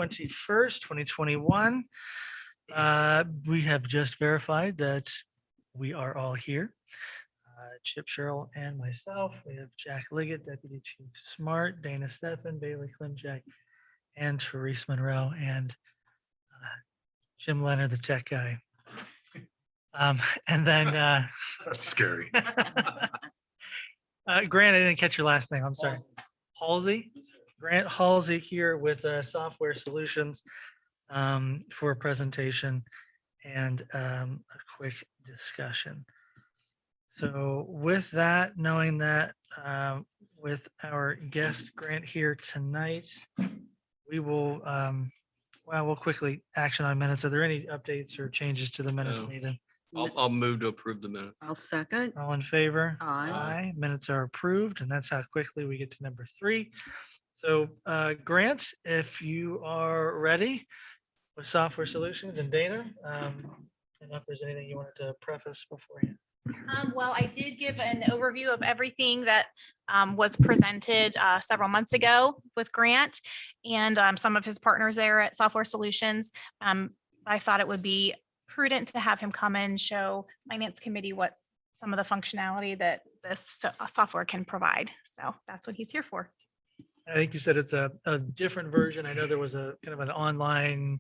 21st, 2021. We have just verified that we are all here. Chip Sherrill and myself. We have Jack Liggett, Deputy Chief Smart, Dana Steffen, Bailey Klimczak, and Therese Monroe, and Jim Leonard, the tech guy. And then That's scary. Grant, I didn't catch your last name. I'm sorry. Halsey. Grant Halsey here with Software Solutions for a presentation and a quick discussion. So with that, knowing that with our guest Grant here tonight, we will, we'll quickly action on minutes. Are there any updates or changes to the minutes No. needed? I'll move to approve the minutes. I'll second. All in favor? Aye. Minutes are approved, and that's how quickly we get to number 3. So Grant, if you are ready with Software Solutions, and Dana, I don't know if there's anything you wanted to preface beforehand. Well, I did give an overview of everything that was presented several months ago with Grant and some of his partners there at Software Solutions. I thought it would be prudent to have him come and show Finance Committee what some of the functionality that this software can provide. So that's what he's here for. I think you said it's a different version. I know there was a kind of an online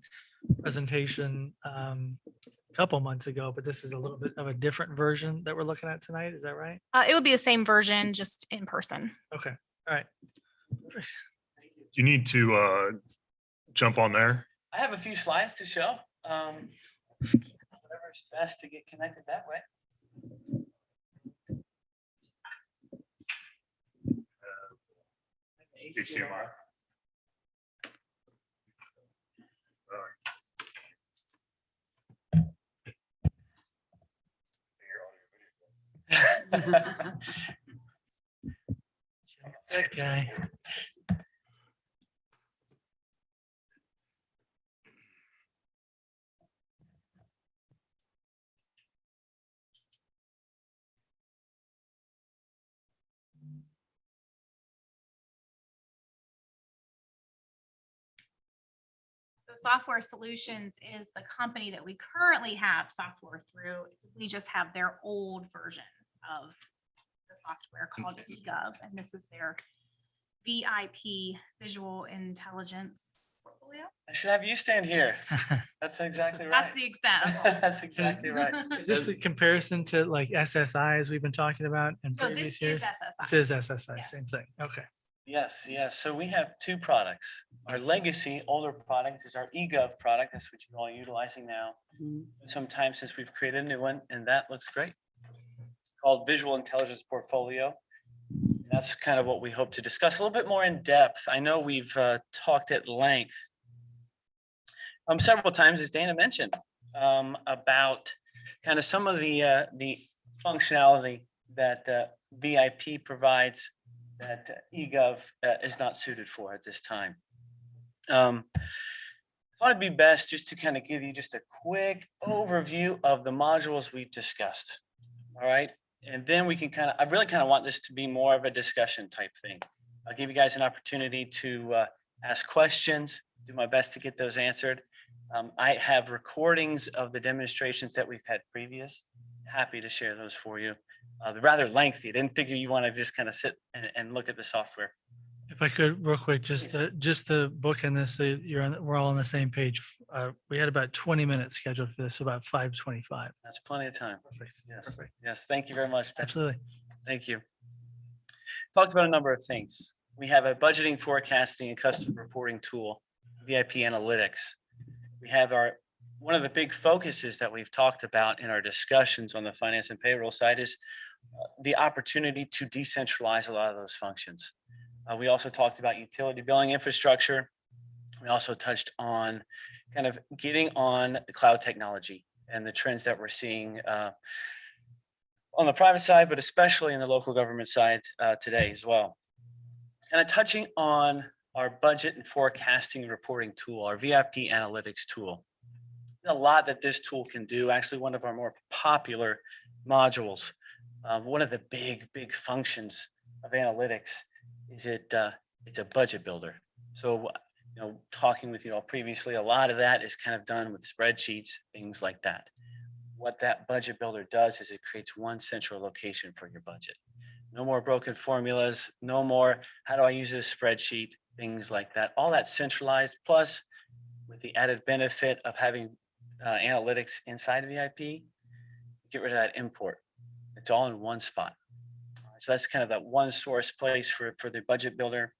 presentation a couple months ago, but this is a little bit of a different version that we're looking at tonight. Is that right? It would be the same version, just in person. Okay. All right. You need to jump on there. I have a few slides to show. Whatever's best to get connected that way. HDMI. That guy. So Software Solutions is the company that we currently have software through. We just have their old version of the software called eGov, and this is their VIP Visual Intelligence portfolio. I should have you stand here. That's exactly right. That's the example. That's exactly right. Is this the comparison to like SSI as we've been talking about in So this previous is years? SSI. This is SSI, Yes. same thing. Okay. Yes, yes. So we have two products. Our legacy older product is our eGov product. That's what you're all utilizing now. Sometime since we've created a new one, and that looks great. Called Visual Intelligence Portfolio. And that's kind of what we hope to discuss a little bit more in depth. I know we've talked at length several times, as Dana mentioned, about kind of some of the functionality that VIP provides that eGov is not suited for at this time. I thought it'd be best just to kind of give you just a quick overview of the modules we've discussed. All right. And then we can I really kind of want this to be more of a discussion type thing. I'll give you guys an opportunity to ask questions, do my best to get those answered. I have recordings of the demonstrations that we've had previous. Happy to share those for you. They're rather lengthy. I didn't figure you want to just kind of sit and look at the software. If I could, real quick, just the book and this, so we're all on the same page. We had about 20 minutes scheduled for this, so about 5:25. That's plenty of time. Perfect. Yes. Perfect. Yes. Thank you very much. Ben. Absolutely. Thank you. Talked about a number of things. We have a budgeting, forecasting, and customer reporting tool, VIP Analytics. We have one of the big focuses that we've talked about in our discussions on the finance and payroll side is the opportunity to decentralize a lot of those functions. We also talked about utility billing infrastructure. We also touched on kind of getting on cloud technology and the trends that we're seeing on the private side, but especially in the local government side today as well. And touching on our budget and forecasting reporting tool, our VIP Analytics tool. A lot that this tool can do, actually one of our more popular modules. One of the big functions of analytics is it's a budget builder. So talking with you all previously, a lot of that is kind of done with spreadsheets, things like that. What that budget builder does is it creates one central location for your budget. No more broken formulas, no more, how do I use this spreadsheet, things like that. All that centralized, plus with the added benefit of having analytics inside of VIP, get rid of that import. It's all in one spot. So that's kind of that one source place for the budget builder.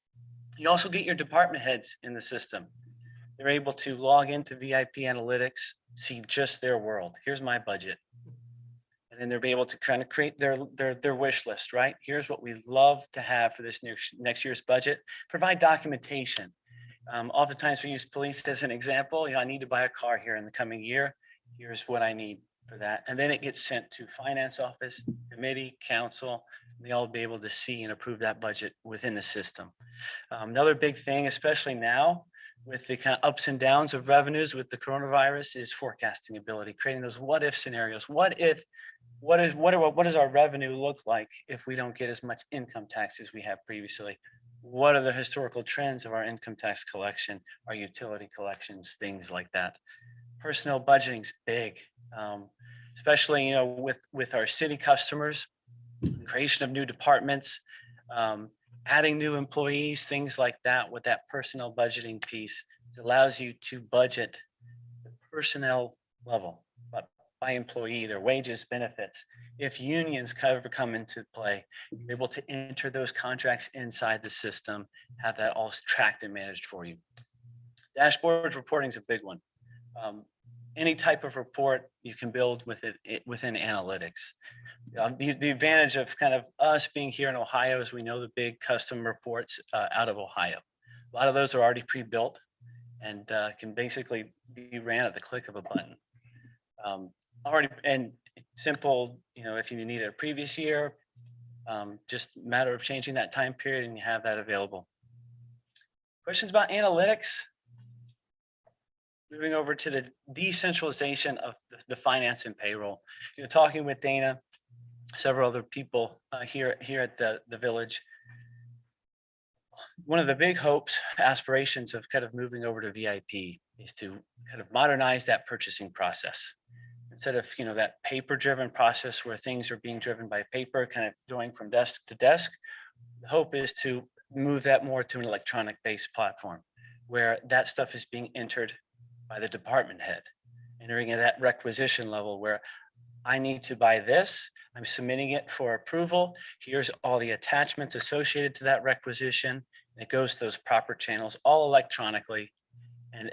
You also get your department heads in the system. They're able to log into VIP analytics, see just their world. Here's my budget. And then they'll be able to kind of create their wish list, right? Here's what we love to have for this next year's budget. Provide documentation. Oftentimes we use police as an example. I need to buy a car here in the coming year. Here's what I need for that. And then it gets sent to finance office, committee, council. They all be able to see and approve that budget within the system. Another big thing, especially now with the kind of ups and downs of revenues with the coronavirus, is forecasting ability, creating those what if scenarios. What does our revenue look like if we don't get as much income tax as we have previously? What are the historical trends of our income tax collection, our utility collections, things like that? Personnel budgeting is big, especially with our city customers, creation of new departments, adding new employees, things like that. With that personnel budgeting piece, it allows you to budget the personnel level, but by employee, their wages, benefits. If unions ever come into play, you're able to enter those contracts inside the system, have that all tracked and managed for you. Dashboard reporting is a big one. Any type of report you can build with it within analytics. The advantage of kind of us being here in Ohio is we know the big custom reports out of Ohio. A lot of those are already pre-built and can basically be ran at the click of a button. Already and simple, if you need it a previous year, just a matter of changing that time period and you have that available. Questions about analytics? Moving over to the decentralization of the finance and payroll. Talking with Dana, several other people here at the village. One of the big hopes, aspirations of kind of moving over to VIP is to kind of modernize that purchasing process. Instead of that paper-driven process where things are being driven by paper, kind of going from desk to desk, the hope is to move that more to an electronic-based platform where that stuff is being entered by the department head, entering at that requisition level where I need to buy this, I'm submitting it for approval. Here's all the attachments associated to that requisition. And it goes to those proper channels, all electronically. And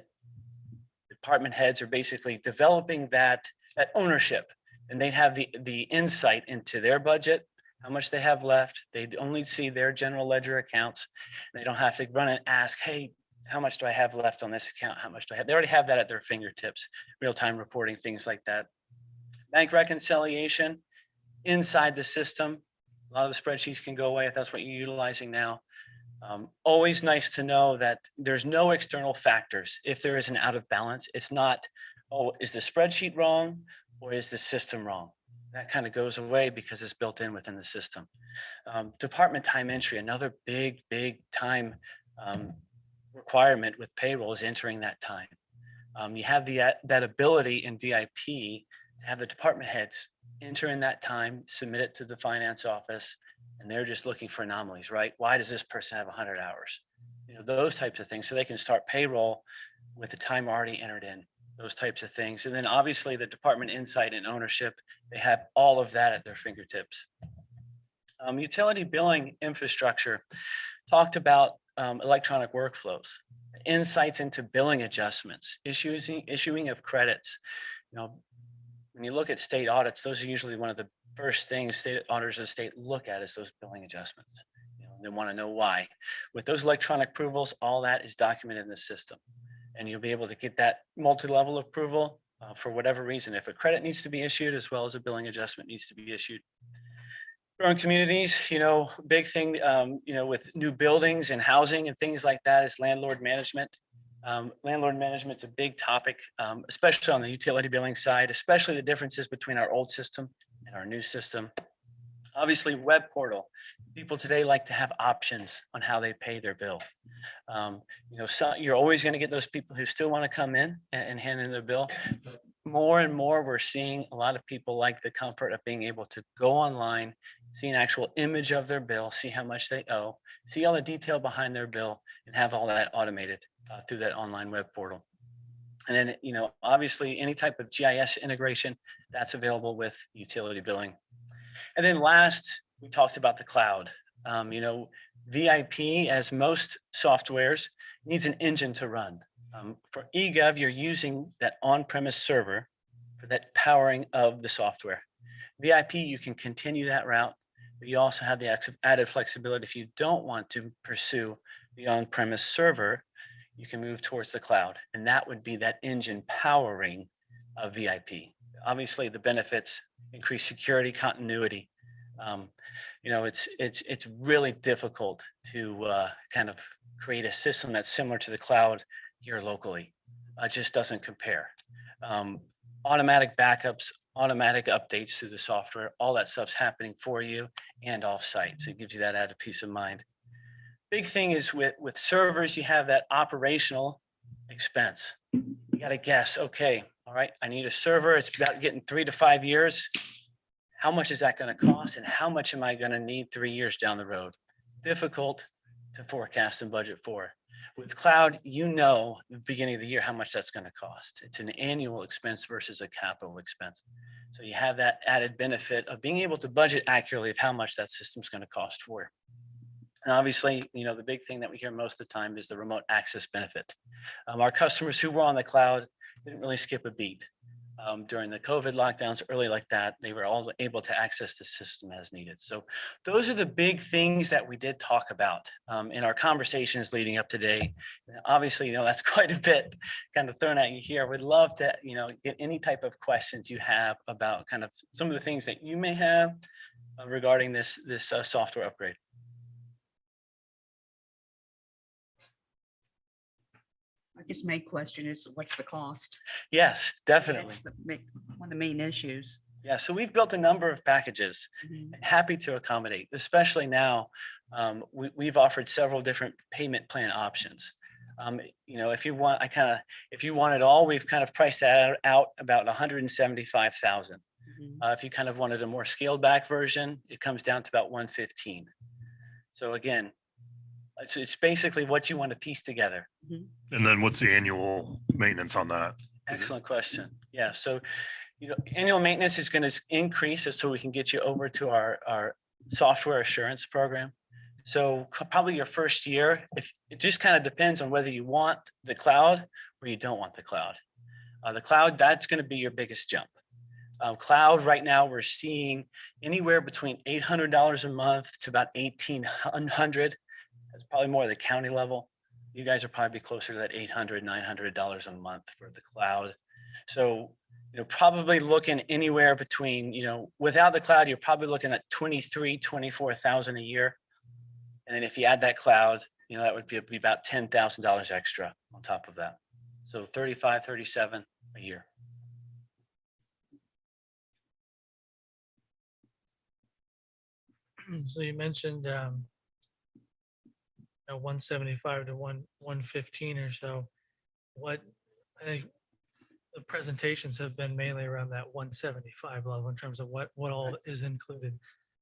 department heads are basically developing that ownership, and they have the insight into their budget, how much they have left. They only see their general ledger accounts. They don't have to run and ask, hey, how much do I have left on this account? How much do I have? They already have that at their fingertips, real-time reporting, things like that. Bank reconciliation inside the system. A lot of the spreadsheets can go away if that's what you're utilizing now. Always nice to know that there's no external factors. If there is an out of balance, it's not, oh, is the spreadsheet wrong or is the system wrong? That kind of goes away because it's built in within the system. Department time entry, another big time requirement with payroll is entering that time. You have that ability in VIP to have the department heads enter in that time, submit it to the finance office, and they're just looking for anomalies, right? Why does this person have 100 hours? Those types of things, so they can start payroll with the time already entered in, those types of things. And then obviously the department insight and ownership, they have all of that at their fingertips. Utility billing infrastructure, talked about electronic workflows, insights into billing adjustments, issuing of credits. When you look at state audits, those are usually one of the first things state auditors of the state look at is those billing adjustments. They want to know why. With those electronic approvals, all that is documented in the system. And you'll be able to get that multi-level approval for whatever reason. If a credit needs to be issued, as well as a billing adjustment needs to be issued. Growing communities, big thing, with new buildings and housing and things like that is landlord management. Landlord management's a big topic, especially on the utility billing side, especially the differences between our old system and our new system. Obviously, web portal. People today like to have options on how they pay their bill. So you're always going to get those people who still want to come in and hand in their bill. More and more, we're seeing a lot of people like the comfort of being able to go online, see an actual image of their bill, see how much they owe, see all the detail behind their bill, and have all that automated through that online web portal. And then, obviously, any type of GIS integration that's available with utility billing. And then last, we talked about the cloud. VIP, as most softwares, needs an engine to run. For eGov, you're using that on-premise server for that powering of the software. VIP, you can continue that route, but you also have the added flexibility. If you don't want to pursue the on-premise server, you can move towards the cloud, and that would be that engine powering of VIP. Obviously, the benefits: increased security, continuity. It's really difficult to kind of create a system that's similar to the cloud here locally. It just doesn't compare. Automatic backups, automatic updates to the software, all that stuff's happening for you and offsite. So it gives you that added peace of mind. Big thing is with servers, you have that operational expense. You got to guess, okay, all right, I need a server. It's about getting 3 to 5 years. How much is that going to cost? And how much am I going to need 3 years down the road? Difficult to forecast and budget for. With cloud, the beginning of the year how much that's going to cost. It's an annual expense versus a capital expense. So you have that added benefit of being able to budget accurately of how much that system's going to cost for you. And obviously, the big thing that we hear most of the time is the remote access benefit. Our customers who were on the cloud didn't really skip a beat. During the COVID lockdowns, early like that, they were all able to access the system as needed. So those are the big things that we did talk about in our conversations leading up today. Obviously, that's quite a bit kind of thrown at you here. We'd love to, get any type of questions you have about kind of some of the things that you may have regarding this software upgrade. I guess my question is, what's the cost? Yes, definitely. That's one of the main issues. Yeah, so we've built a number of packages. Mhm. Happy to accommodate, especially now. We've offered several different payment plan options. If you want, if you want it all, we've kind of priced that out about 175,000. Mhm. If you kind of wanted a more scaled back version, it comes down to about 115. So again, it's basically what you want to piece together. And then what's the annual maintenance on that? Excellent question. Yeah, so annual maintenance is going to increase so we can get you over to our software assurance program. So probably your first year, if it just kind of depends on whether you want the cloud or you don't want the cloud. The cloud, that's going to be your biggest jump. Cloud right now, we're seeing anywhere between $800 a month to about $1,800. That's probably more at the county level. You guys are probably closer to that $800, $900 a month for the cloud. So, probably looking anywhere between, without the cloud, you're probably looking at 23, 24,000 a year. And then if you add that cloud, that would be about $10,000 extra on top of that. So 35, 37 a year. So you mentioned 175 to 115 or so. I think the presentations have been mainly around that 175 level in terms of what all is included.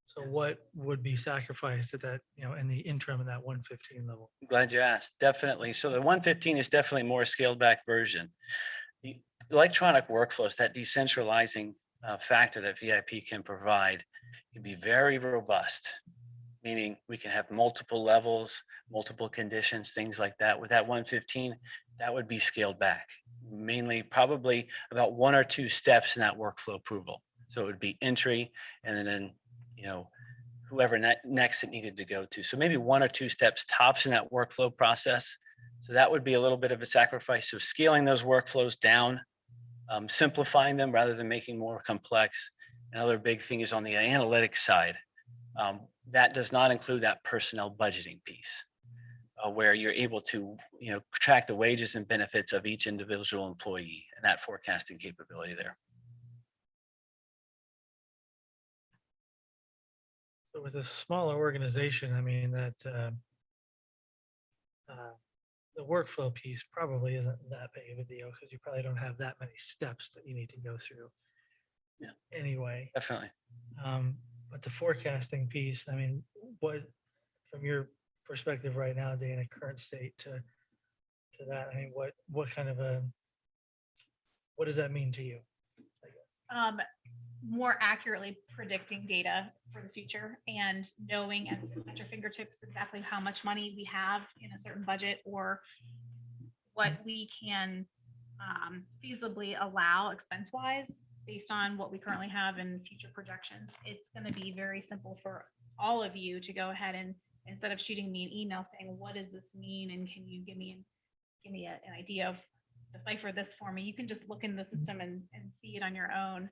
So Yes. what would be sacrificed at that, in the interim in that 115 level? Glad you asked. Definitely. So the 115 is definitely a more scaled back version. The electronic workflows, that decentralizing factor that VIP can provide, can be very robust, meaning we can have multiple levels, multiple conditions, things like that. With that 115, that would be scaled back, mainly probably about 1 or 2 steps in that workflow approval. So it would be entry and then, whoever next it needed to go to. So maybe 1 or 2 steps tops in that workflow process. So that would be a little bit of a sacrifice. So scaling those workflows down, simplifying them rather than making more complex. Another big thing is on the analytics side. That does not include that personnel budgeting piece, where you're able to, track the wages and benefits of each individual employee and that forecasting capability there. So with a smaller organization, I mean, the workflow piece probably isn't that big of a deal because you probably don't have that many steps that you need to go through. Yeah. Anyway, Definitely. but the forecasting piece, I mean, what, from your perspective right now, Dana, current state to that, I mean, what kind of what does that mean to you? I guess? More accurately predicting data for the future and knowing at your fingertips exactly how much money we have in a certain budget or what we can feasibly allow expense wise based on what we currently have in future projections. It's going to be very simple for all of you to go ahead and instead of shooting me an email saying, what does this mean? And can you give me an idea of decipher this for me? You can just look in the system and see it on your own.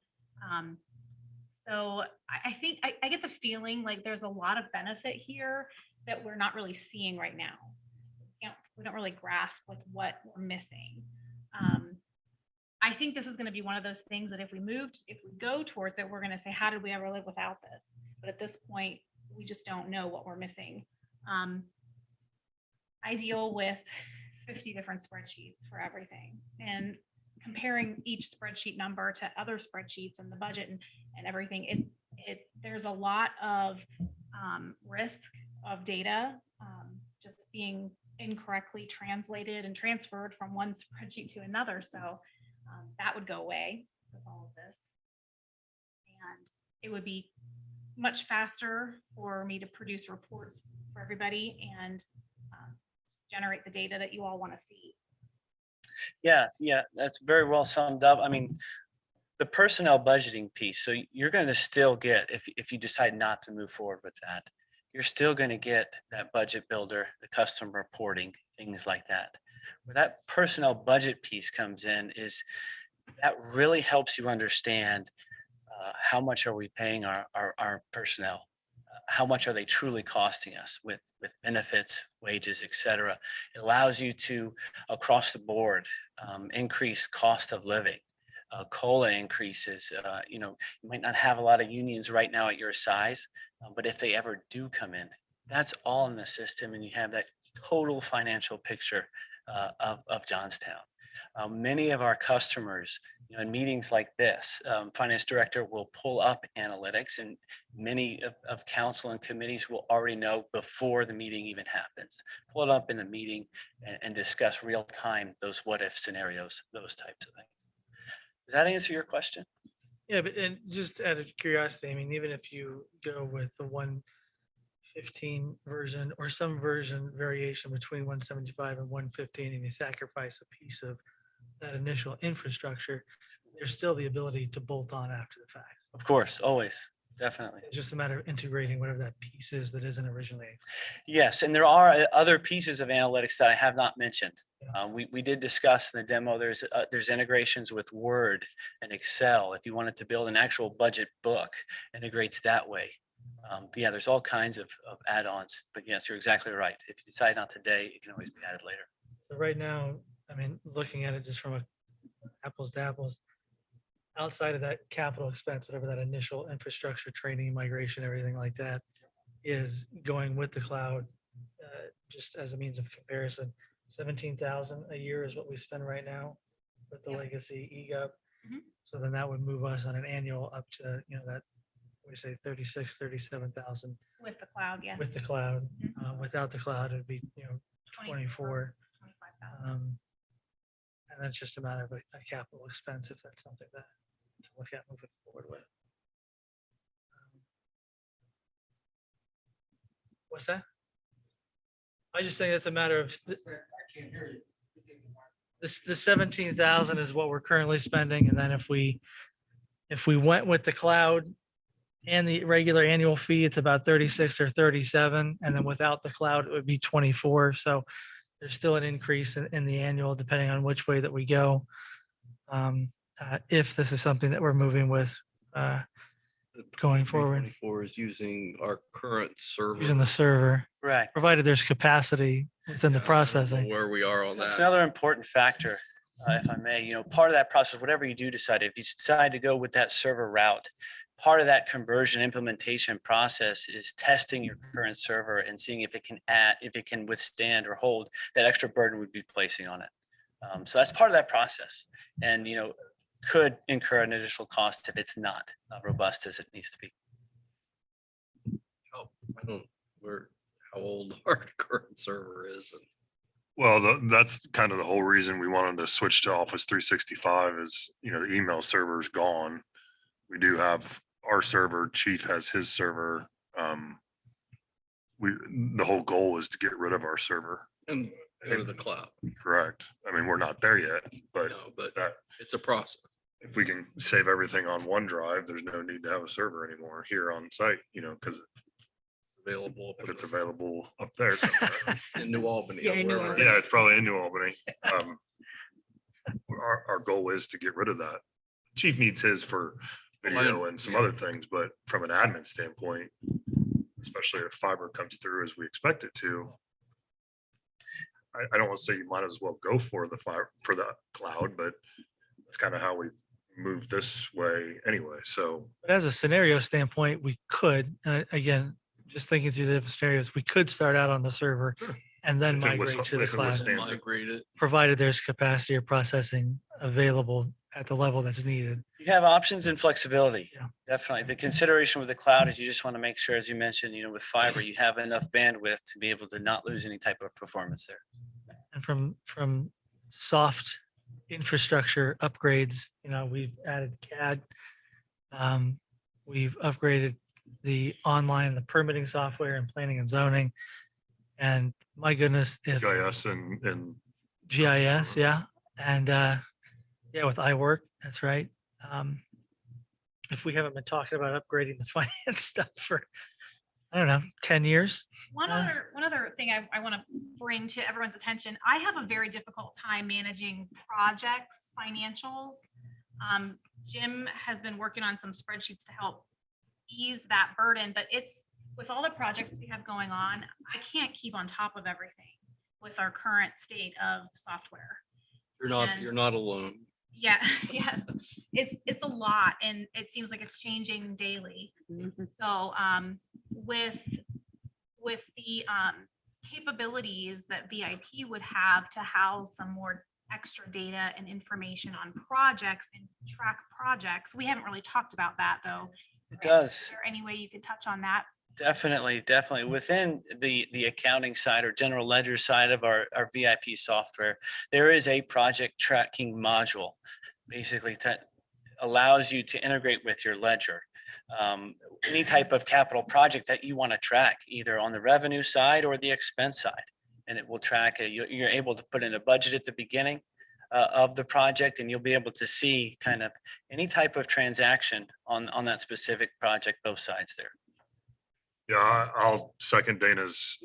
So I think I get the feeling like there's a lot of benefit here that we're not really seeing right now. We don't really grasp like what we're missing. I think this is going to be one of those things that if we go towards it, we're going to say, how did we ever live without this? But at this point, we just don't know what we're missing. I deal with 50 different spreadsheets for everything, and comparing each spreadsheet number to other spreadsheets and the budget and everything, there's a lot of risk of data just being incorrectly translated and transferred from one spreadsheet to another. So that would go away with all of this. And it would be much faster for me to produce reports for everybody and generate the data that you all want to see. Yeah, that's very well summed up. I mean, the personnel budgeting piece, so you're going to still get, if you decide not to move forward with that, you're still going to get that budget builder, the custom reporting, things like that. Where that personnel budget piece comes in is that really helps you understand how much are we paying our personnel? How much are they truly costing us with benefits, wages, et cetera? It allows you to, across the board, increase cost of living, COLA increases. You might not have a lot of unions right now at your size, but if they ever do come in, that's all in the system, and you have that total financial picture of Johnstown. Many of our customers, in meetings like this, finance director will pull up analytics, and many of council and committees will already know before the meeting even happens. Pull it up in the meeting and discuss real time those what if scenarios, those types of things. Does that answer your question? Yeah, but and just out of curiosity, I mean, even if you go with the 115 version or some version variation between 175 and 115, and you sacrifice a piece of that initial infrastructure, there's still the ability to bolt on after the fact. Of course, always, definitely. It's just a matter of integrating whatever that piece is that isn't originally. Yes, and there are other pieces of analytics that I have not mentioned. We did discuss in the demo, there's integrations with Word and Excel. If you wanted to build an actual budget book, integrates that way. Yeah, there's all kinds of add-ons, but yes, you're exactly right. If you decide not today, it can always be added later. So right now, I mean, looking at it just from a apples to apples, outside of that capital expense, whatever that initial infrastructure, training, migration, everything like that is going with the cloud, just as a means of comparison, 17,000 a year is what we spend right now with the Yes. legacy EGOV. Mhm. So then that would move us on an annual up to, that we say 36, 37,000 With the cloud, yes. with the cloud. Mhm. Without the cloud, it'd be, 24. 25,000. And that's just a matter of a capital expense if that's something that to look at moving forward with. What's that? I just think that's a matter of. The 17,000 is what we're currently spending, and then if we went with the cloud and the regular annual fee, it's about 36 or 37, and then without the cloud, it would be 24. So there's still an increase in the annual, depending on which way that we go. If this is something that we're moving with, going forward. 24 is using our current server. using the server, Right. provided there's capacity within the Yeah, I don't know processing. Where we are on That's that. another important factor, if I may. Part of that process, whatever you do decide, if you decide to go with that server route, part of that conversion implementation process is testing your current server and seeing if it can withstand or hold that extra burden we'd be placing on it. So that's part of that process, and could incur an additional cost if it's not robust as it needs to be. I don't, how old our current server is. And Well, that's kind of the whole reason we wanted to switch to Office 365 is, the email server's gone. We do have our server, Chief has his server. The whole goal is to get rid of our server. and go to the cloud. Correct. I mean, we're not there yet, but No, but that, it's a process. if we can save everything on OneDrive, there's no need to have a server anymore here on site, because Available. if it's available up there somewhere. In New Albany. Yeah, in New wherever. Albany. Yeah, it's probably in New Albany. Our goal is to get rid of that. Chief needs his for video and some other things, but from an admin standpoint, especially if fiber comes through as we expect it to, I don't want to say you might as well go for the cloud, but that's kind of how we moved this way anyway. So But as a scenario standpoint, we could, again, just thinking through the different scenarios, we could start out on the server Sure. and then If it was- migrate to the if it cloud, withstands it. Migrate it. provided there's capacity or processing available at the level that's needed. You have options and flexibility. Yeah. Definitely. The consideration with the cloud is you just want to make sure, as you mentioned, with fiber, you have enough bandwidth to be able to not lose any type of performance there. And from soft infrastructure upgrades, we've added CAD. We've upgraded the online, the permitting software and planning and zoning. And my goodness, if GIS and GIS, yeah. And yeah, with iWork, that's right. If we haven't been talking about upgrading the finance stuff for, I don't know, 10 years. One other thing I want to bring to everyone's attention, I have a very difficult time managing projects, financials. Jim has been working on some spreadsheets to help ease that burden, but it's with all the projects we have going on, I can't keep on top of everything with our current state of software. And- You're not alone. Yeah, yes, it's a lot and it seems like it's changing daily. Mhm. So with the capabilities that VIP would have to house some more extra data and information on projects and track projects, we haven't really talked about that though. It does. Is there any way you could touch on that? Definitely. Within the accounting side or general ledger side of our VIP software, there is a project tracking module, basically that allows you to integrate with your ledger. Any type of capital project that you want to track, either on the revenue side or the expense side. And it will track, you're able to put in a budget at the beginning of the project, and you'll be able to see kind of any type of transaction on that specific project, both sides there. yeah, I'll second Dana's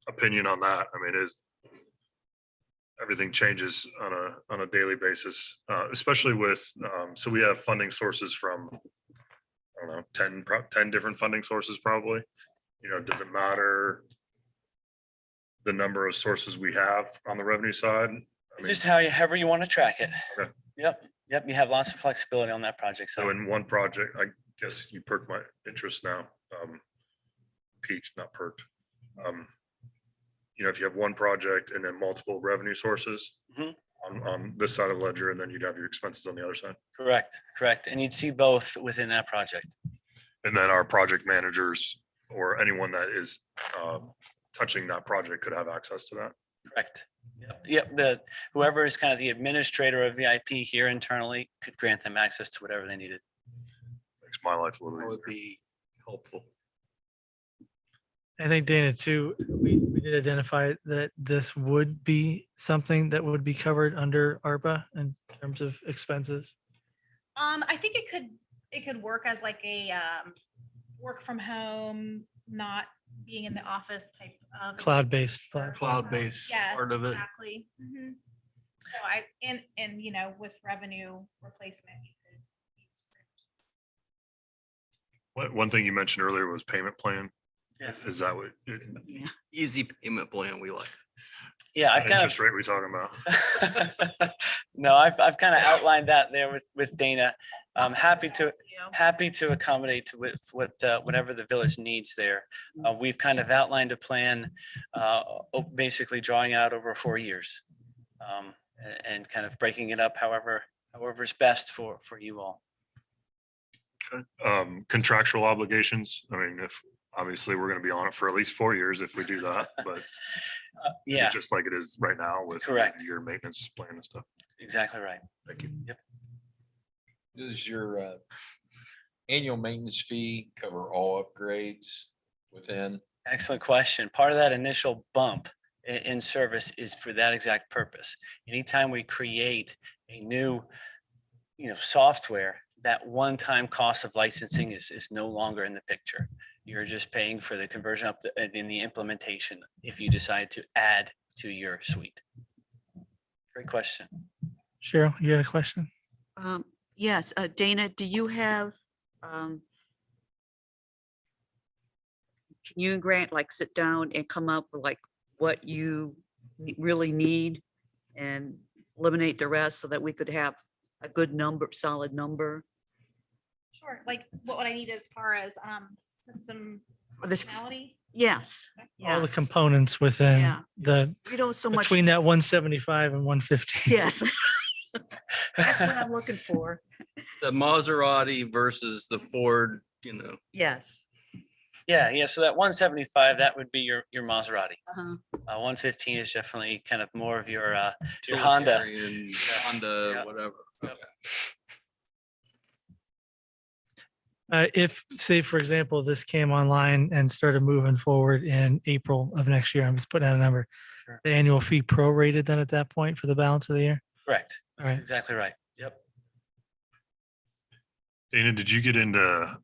opinion on that. I mean, everything changes on a daily basis, especially with, so we have funding sources from, I don't know, 10 different funding sources probably. Does it matter the number of sources we have on the revenue side? I mean, Just however you want to track it. Okay. Yep, you have lots of flexibility on that project. so So in one project, I guess you perked my interest now. Peaked, not perked. If you have one project and then multiple revenue sources Mhm. on this side of the ledger, and then you'd have your expenses on the other side. correct. And you'd see both within that project. And then our project managers or anyone that is touching that project could have access to that. Correct. Yep, whoever is kind of the administrator of VIP here internally could grant them access to whatever they needed. Makes my life a little That would easier. be helpful. I think Dana too, we did identify that this would be something that would be covered under ARPA in terms of expenses. I think it could work as like a work from home, not being in the office type of. Cloud-based platform. Cloud-based Yes, part of it. exactly. Mhm. So and with revenue replacement. you could use One thing you mentioned earlier was payment plan. Yes. Is that what? Easy payment plan we like. Yeah, I've What kind interest rate we talking about? of, no, I've kind of outlined that there with Dana. I'm happy to accommodate to with whatever the village needs there. We've kind of outlined a plan, basically drawing out over 4 years. And kind of breaking it up however's best for you all. Contractual obligations. I mean, if obviously we're gonna be on it for at least 4 years if we do that, but is it Yeah, just like it is right now with Correct. your maintenance plan and stuff. exactly right. Thank you. Does your annual maintenance fee cover all upgrades within? Excellent question. Part of that initial bump in service is for that exact purpose. Anytime we create a new, software, that one-time cost of licensing is no longer in the picture. You're just paying for the conversion in the implementation if you decide to add to your suite. Great question. Cheryl, you got a question? Yes, Dana, do you have, can you and Grant like sit down and come up with like what you really need and eliminate the rest so that we could have a good number, solid number? Sure. Like what would I need as far as system For this- functionality? Yes. All the yes. components within Yeah. the, We don't so much, between that 175 and 150. yes. That's what I'm looking for. The Maserati versus the Ford, Yes. Yeah. So that 175, that would be your Maserati. Uh-huh. 115 is definitely kind of more of your Honda. utilitarian, Honda, Yeah. whatever. Yep. Okay. If, say, for example, this came online and started moving forward in April of next year, I'm just putting out a number, Sure. the annual fee prorated then at that point for the balance of the year? Correct. All That's right. exactly right. Yep. Dana, did you get into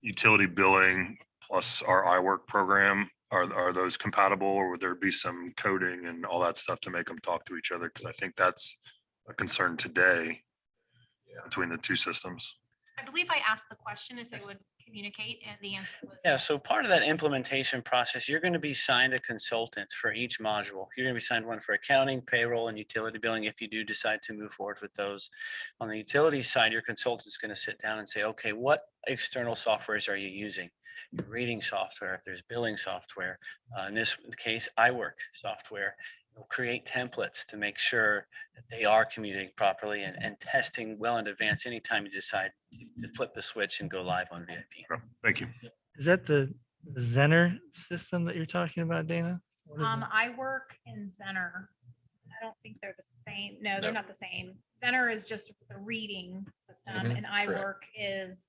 utility billing plus our iWork program? Are those compatible, or would there be some coding and all that stuff to make them talk to each other? Because I think that's a concern today between the two systems. I believe I asked the question if they would communicate and the answer was. Yeah, so part of that implementation process, you're going to be signed a consultant for each module. You're going to be signed one for accounting, payroll, and utility billing if you do decide to move forward with those. On the utility side, your consultant is going to sit down and say, okay, what external softwares are you using? Your reading software, if there's billing software, in this case, iWork software. You'll create templates to make sure that they are communicating properly and testing well in advance anytime you decide to flip the switch and go live on VIP. Thank you. Is that the Zener system that you're talking about, Dana? What is it? I work in Zener. I don't think they're the same. No, they're No. not the same. Zener is just the reading system Mhm, and correct. iWork is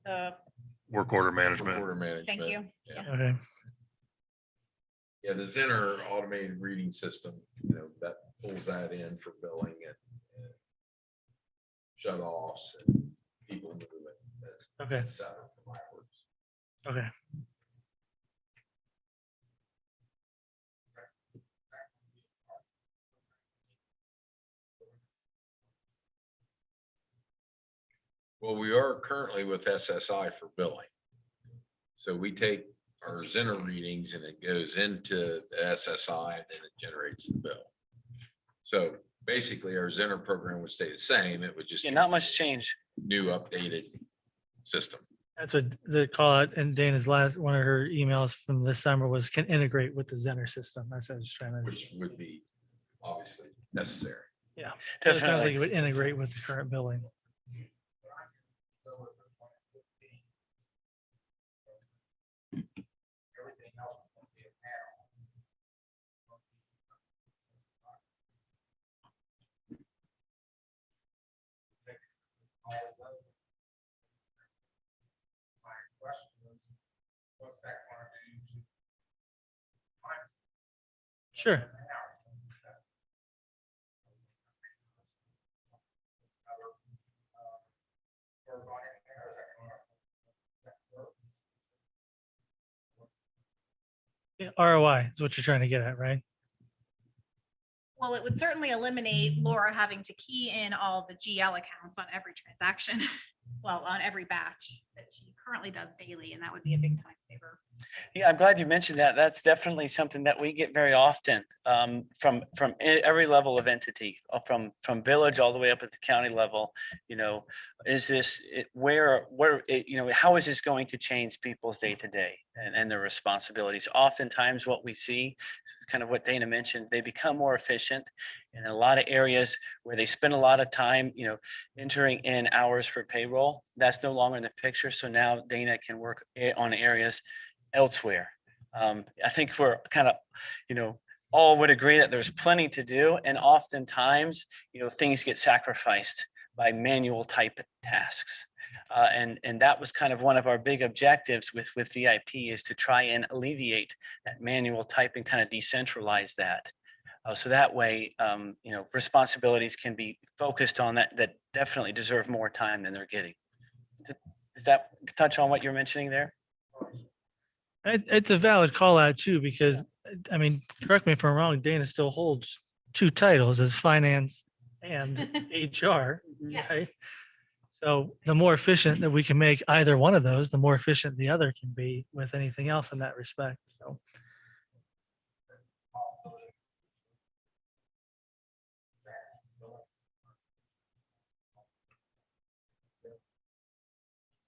the, Work order management. Order management. thank you. Yeah. Okay, Yeah, the Zenner automated reading system, that pulls that in for billing and shut offs and people movement. That's okay, separate from iWorks. okay. Well, we are currently with SSI for billing. So we take our Zenner readings and it goes into the SSI and then it generates the bill. So basically our Zenner program would stay the same. It would just. Yeah, not much change. New updated system. That's what the call out in Dana's one of her emails from this summer was can integrate with the Zener system. That's what I was trying to. Which would be obviously necessary. So it sounds like Definitely. it would integrate with the current billing. Sure. Yeah, ROI is what you're trying to get at, right? Well, it would certainly eliminate Laura having to key in all the GL accounts on every transaction. Well, on every batch that she currently does daily, and that would be a big time saver. Yeah, I'm glad you mentioned that. That's definitely something that we get very often from every level of entity, from village all the way up at the county level. You know, is this how is this going to change people's day to day and their responsibilities? Oftentimes, what we see, kind of what Dana mentioned, they become more efficient in a lot of areas where they spend a lot of time, entering in hours for payroll. That's no longer in the picture. So now Dana can work on areas elsewhere. I think we're kind of, all would agree that there's plenty to do. And oftentimes, things get sacrificed by manual type tasks. And that was kind of one of our big objectives with VIP, is to try and alleviate that manual type and kind of decentralize that. So that way, responsibilities can be focused on that definitely deserve more time than they're getting. Does that touch on what you're mentioning there? It's a valid call out too, because I mean, correct me if I'm wrong, Dana still holds two titles as finance and HR, Yes. right? So the more efficient that we can make either one of those, the more efficient the other can be with anything else in that respect. So.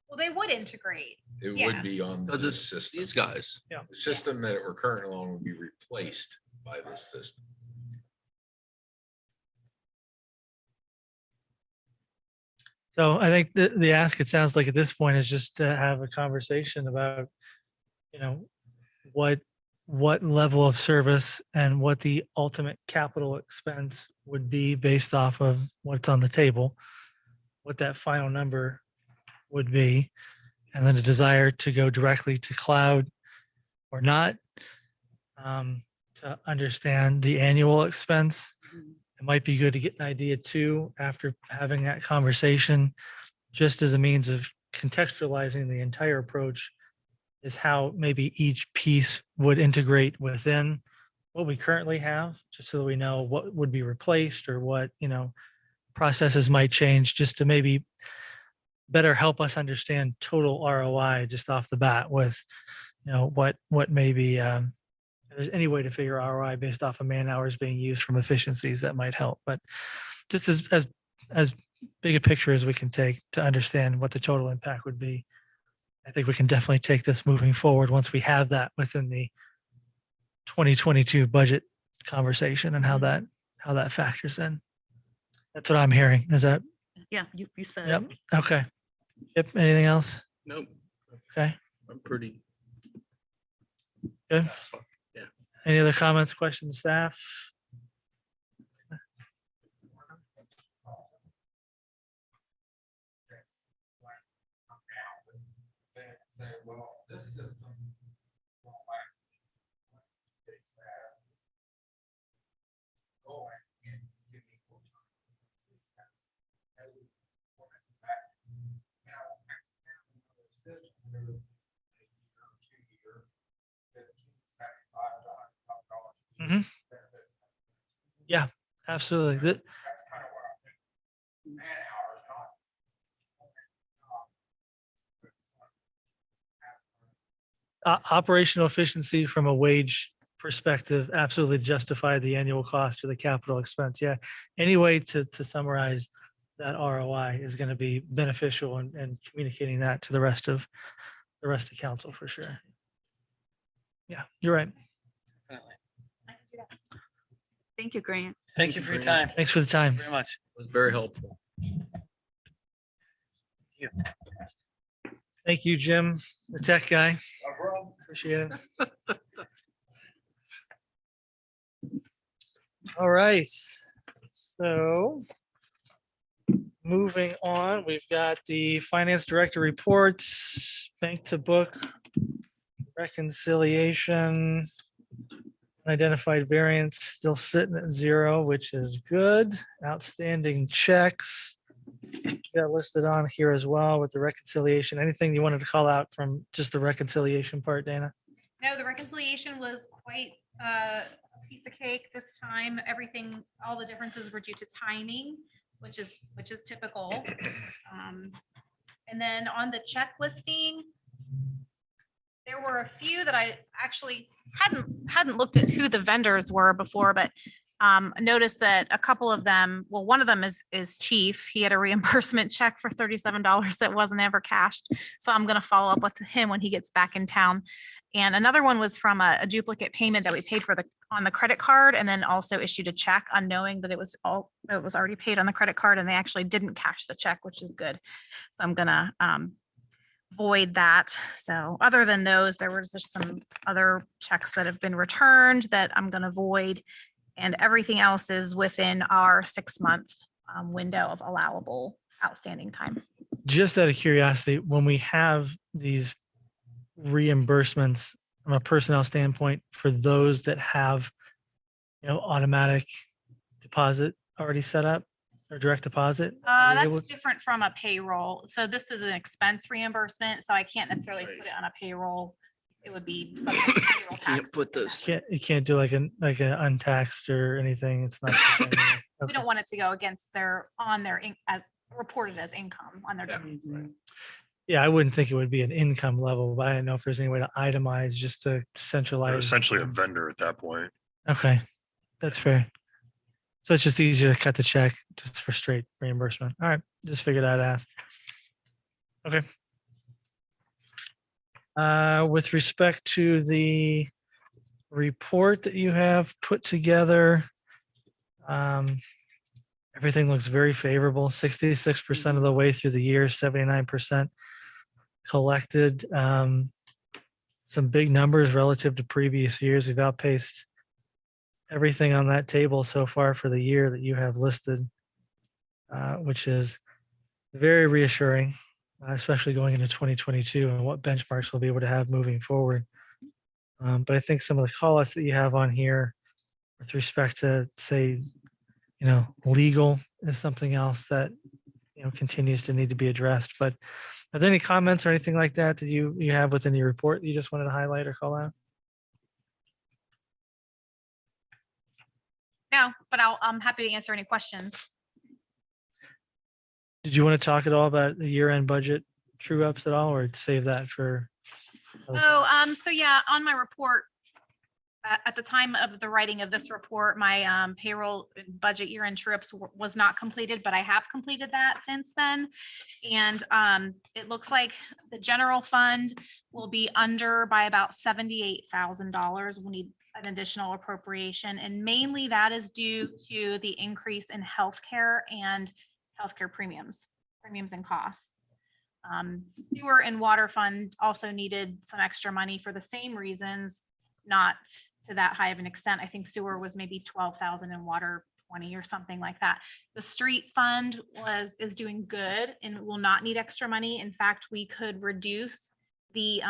Well, they would integrate. It Yeah. would be on Because the it's system. these guys. The system that we're currently on would be replaced by this system. So I think the ask, it sounds like at this point, is just to have a conversation about, what level of service and what the ultimate capital expense would be based off of what's on the table, what that final number would be, and then a desire to go directly to cloud or not, to understand the annual expense. It might be good to get an idea too, after having that conversation, just as a means of contextualizing the entire approach, is how maybe each piece would integrate within what we currently have, just so that we know what would be replaced or what, processes might change, just to maybe better help us understand total ROI just off the bat with, what maybe, if there's any way to figure ROI based off of man hours being used from efficiencies, that might help. But just as big a picture as we can take to understand what the total impact would be, I think we can definitely take this moving forward once we have that within the 2022 budget conversation and how that factors in. That's what I'm hearing. Is that, Yeah, you said. yep, okay. Yep, anything else? Nope. Okay, I'm pretty. good. Yeah. Any other comments, questions, staff? This system. Mhm. Yeah, absolutely. That's kind of what I think. Man hours, not. Operational efficiency from a wage perspective absolutely justify the annual cost or the capital expense. Yeah. Any way to summarize that ROI is going to be beneficial, and communicating that to the rest of council for sure. Yeah, you're right. Definitely. I can do that. Thank you, Grant. Thank you for your time. Thanks for the time. Very much. It was very helpful. Thank you, Jim, the tech guy. Appreciate it. All right, so moving on, we've got the finance director reports, bank to book, reconciliation, identified variance still sitting at 0, which is good. Outstanding checks got listed on here as well with the reconciliation. Anything you wanted to call out from just the reconciliation part, Dana? No, the reconciliation was quite a piece of cake this time. Everything, all the differences were due to timing, which is typical. And then on the check listing, there were a few that I actually hadn't looked at who the vendors were before, but noticed that a couple of them, well, one of them is Chief. He had a reimbursement check for $37 that wasn't ever cashed. So I'm gonna follow up with him when he gets back in town. And another one was from a duplicate payment that we paid for on the credit card, and then also issued a check unknowing that it was already paid on the credit card, and they actually didn't cash the check, which is good. So I'm gonna void that. So other than those, there was just some other checks that have been returned that I'm gonna void. And everything else is within our 6-month window of allowable outstanding time. Just out of curiosity, when we have these reimbursements from a personnel standpoint for those that have, automatic deposit already set up or direct deposit? are we able- That's different from a payroll. So this is an expense reimbursement, so I can't necessarily put it on a payroll. It would be subject to payroll Can't tax. put those. You can't do like an untaxed or anything. It's not. We don't want it to go against as reported as income on their. Yeah. W-2. Yeah, I wouldn't think it would be an income level, but I didn't know if there's any way to itemize just to They're centralize. essentially a vendor at that point. Okay, that's fair. So it's just easier to cut the check just for straight reimbursement. All right, just figured I'd ask. Okay. With respect to the report that you have put together, everything looks very favorable, 66% of the way through the year, 79% collected. Some big numbers relative to previous years. We've outpaced everything on that table so far for the year that you have listed, which is very reassuring, especially going into 2022 and what benchmarks we'll be able to have moving forward. But I think some of the call-outs that you have on here with respect to, say, legal is something else that, continues to need to be addressed. But are there any comments or anything like that that you have within your report that you just wanted to highlight or call out? No, but I'm happy to answer any questions. Did you want to talk at all about the year-end budget true ups at all, or save that for? other time? So yeah, on my report, at the time of the writing of this report, my payroll and budget year-end trips was not completed, but I have completed that since then. And it looks like the general fund will be under by about $78,000. We need an additional appropriation, and mainly that is due to the increase in healthcare and healthcare premiums and costs. Sewer and water fund also needed some extra money for the same reasons, not to that high of an extent. I think sewer was maybe 12,000 and water 20 or something like that. The street fund is doing good and will not need extra money. In fact, we could reduce the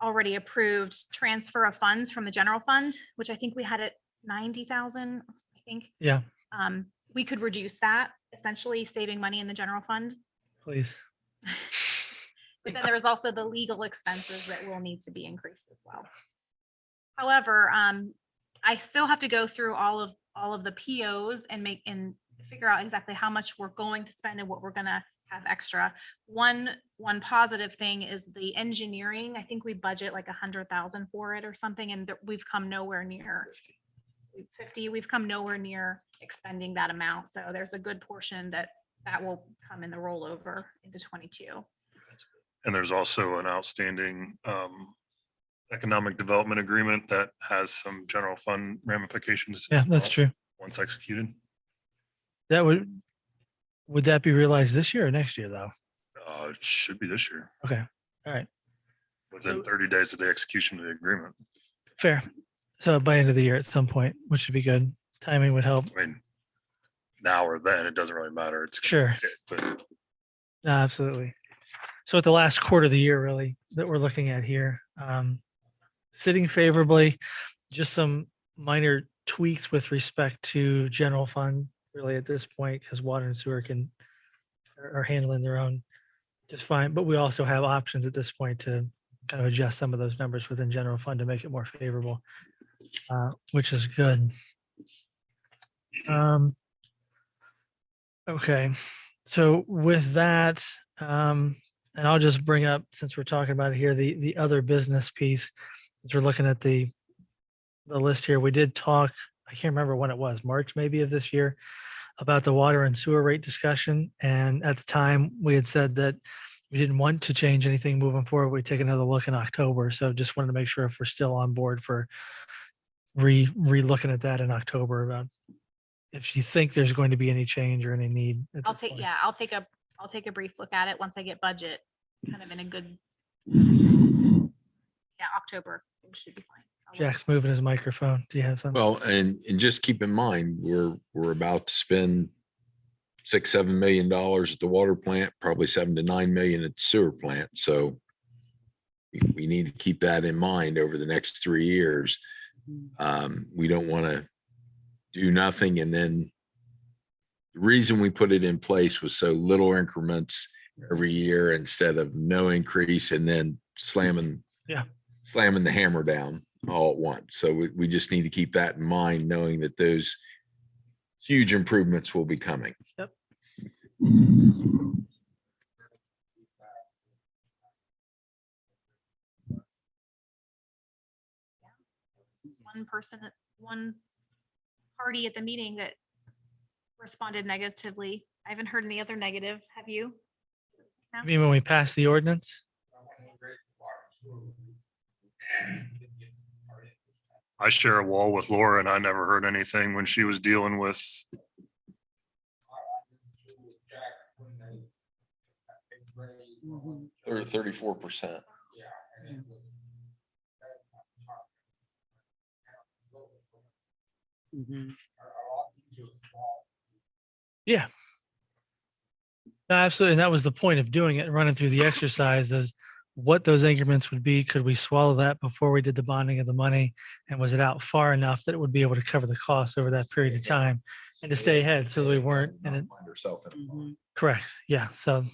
already approved transfer of funds from the general fund, which I think we had at 90,000, I think. Yeah, We could reduce that, essentially saving money in the general fund. please. But then there's also the legal expenses that will need to be increased as well. However, I still have to go through all of the POs and figure out exactly how much we're going to spend and what we're gonna have extra. One positive thing is the engineering. I think we budget like 100,000 for it or something, and we've come nowhere near 50. We've come nowhere near expending that amount. So there's a good portion that will come in the rollover into 22. And there's also an outstanding economic development agreement that has some general fund ramifications. Yeah, that's true. Once executed. That would that be realized this year or next year though? It should be this year, Okay, all right, within 30 days of the execution of the agreement. fair. So by end of the year at some point, which would be good. Timing would help. I mean, now or then, it doesn't really matter. It's gonna Sure. hit, but No, absolutely. So at the last quarter of the year, really, that we're looking at here, sitting favorably, just some minor tweaks with respect to general fund, really at this point, because water and sewer are handling their own just fine. But we also have options at this point to kind of adjust some of those numbers within general fund to make it more favorable, which is good. Okay. So with that, and I'll just bring up, since we're talking about it here, the other business piece, as we're looking at the list here, we did talk, I can't remember when it was, March maybe of this year, about the water and sewer rate discussion. And at the time, we had said that we didn't want to change anything moving forward. We'd take another look in October. So just wanted to make sure if we're still on board for re-looking at that in October about if you think there's going to be any change or any need. at I'll this take, point. yeah, I'll take a brief look at it once I get budget kind of in a good. Yeah, October should be fine. I'll look. Jack's moving his microphone. Do you have something? Well, and just keep in mind, we're about to spend $6-7 million at the water plant, probably 7 to 9 million at the sewer plant. So we need to keep that in mind over the next 3 years. We don't want to do nothing. And then the reason we put it in place was so little increments every year instead of no increase and then slamming the hammer down all at once. So we just need to keep that in mind, knowing that those huge improvements will be coming. Yep. One party at the meeting that responded negatively. I haven't heard any other negative. Have you? I mean, when we pass the ordinance? I share a wall with Laura and I never heard anything when she was dealing with, 34%. Mhm. Yeah. No, absolutely. And that was the point of doing it, and running through the exercise is what those increments would be. Could we swallow that before we did the bonding of the money? And was it out far enough that it would be able to cover the costs over that period of time and to stay ahead so that we weren't in it? Find herself in a bind. Mhm. Correct. Yeah. So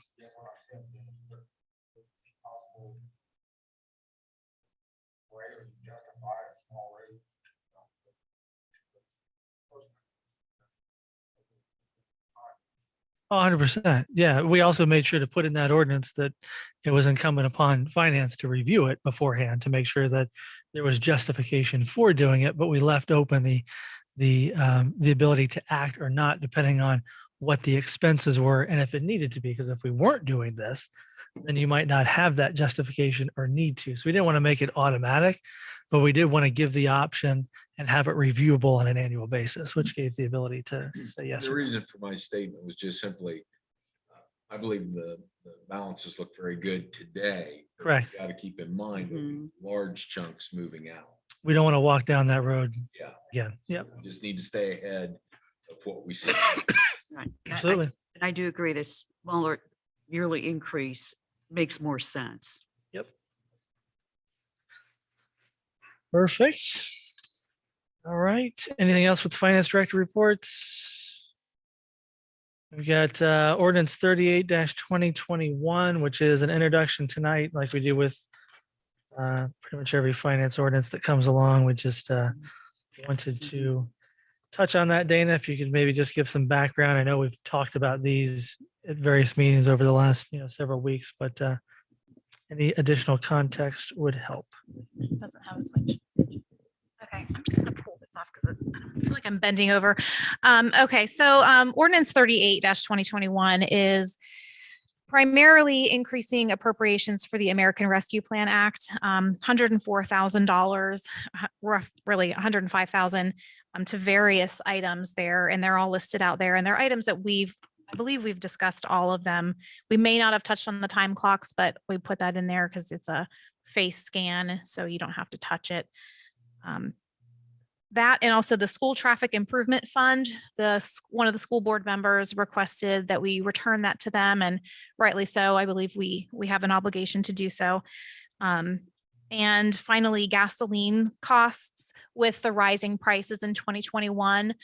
Oh, 100%. Yeah. We also made sure to put in that ordinance that it was incumbent upon finance to review it beforehand to make sure that there was justification for doing it, but we left open the ability to act or not, depending on what the expenses were and if it needed to be. Because if we weren't doing this, then you might not have that justification or need to. So we didn't want to make it automatic, but we did want to give the option and have it reviewable on an annual basis, which gave the ability to say yes. The or no. reason for my statement was just simply, I believe the balances look very good today. Correct. Got to keep in mind, there'll be large chunks moving out. We don't want to walk down that road Yeah. again. Yep, We just need to stay ahead of what we see. Right. And absolutely. And I do agree this smaller yearly increase makes more sense. Perfect. All right. Anything else with the finance director reports? We've got ordinance 38-2021, which is an introduction tonight, like we do with pretty much every finance ordinance that comes along. We just wanted to touch on that. Dana, if you could maybe just give some background. I know we've talked about these at various meetings over the last several weeks, but any additional context would help. Doesn't have a switch. Okay, I'm just gonna pull this off because I feel like I'm bending over. Okay, so ordinance 38-2021 is primarily increasing appropriations for the American Rescue Plan Act, $104,000, really $105,000 to various items there, and they're all listed out there. And they're items that I believe we've discussed all of them. We may not have touched on the time clocks, but we put that in there because it's a face scan, so you don't have to touch it. That and also the school traffic improvement fund, one of the school board members requested that we return that to them, and rightly so. I believe we have an obligation to do so. And finally, gasoline costs with the rising prices in 2021.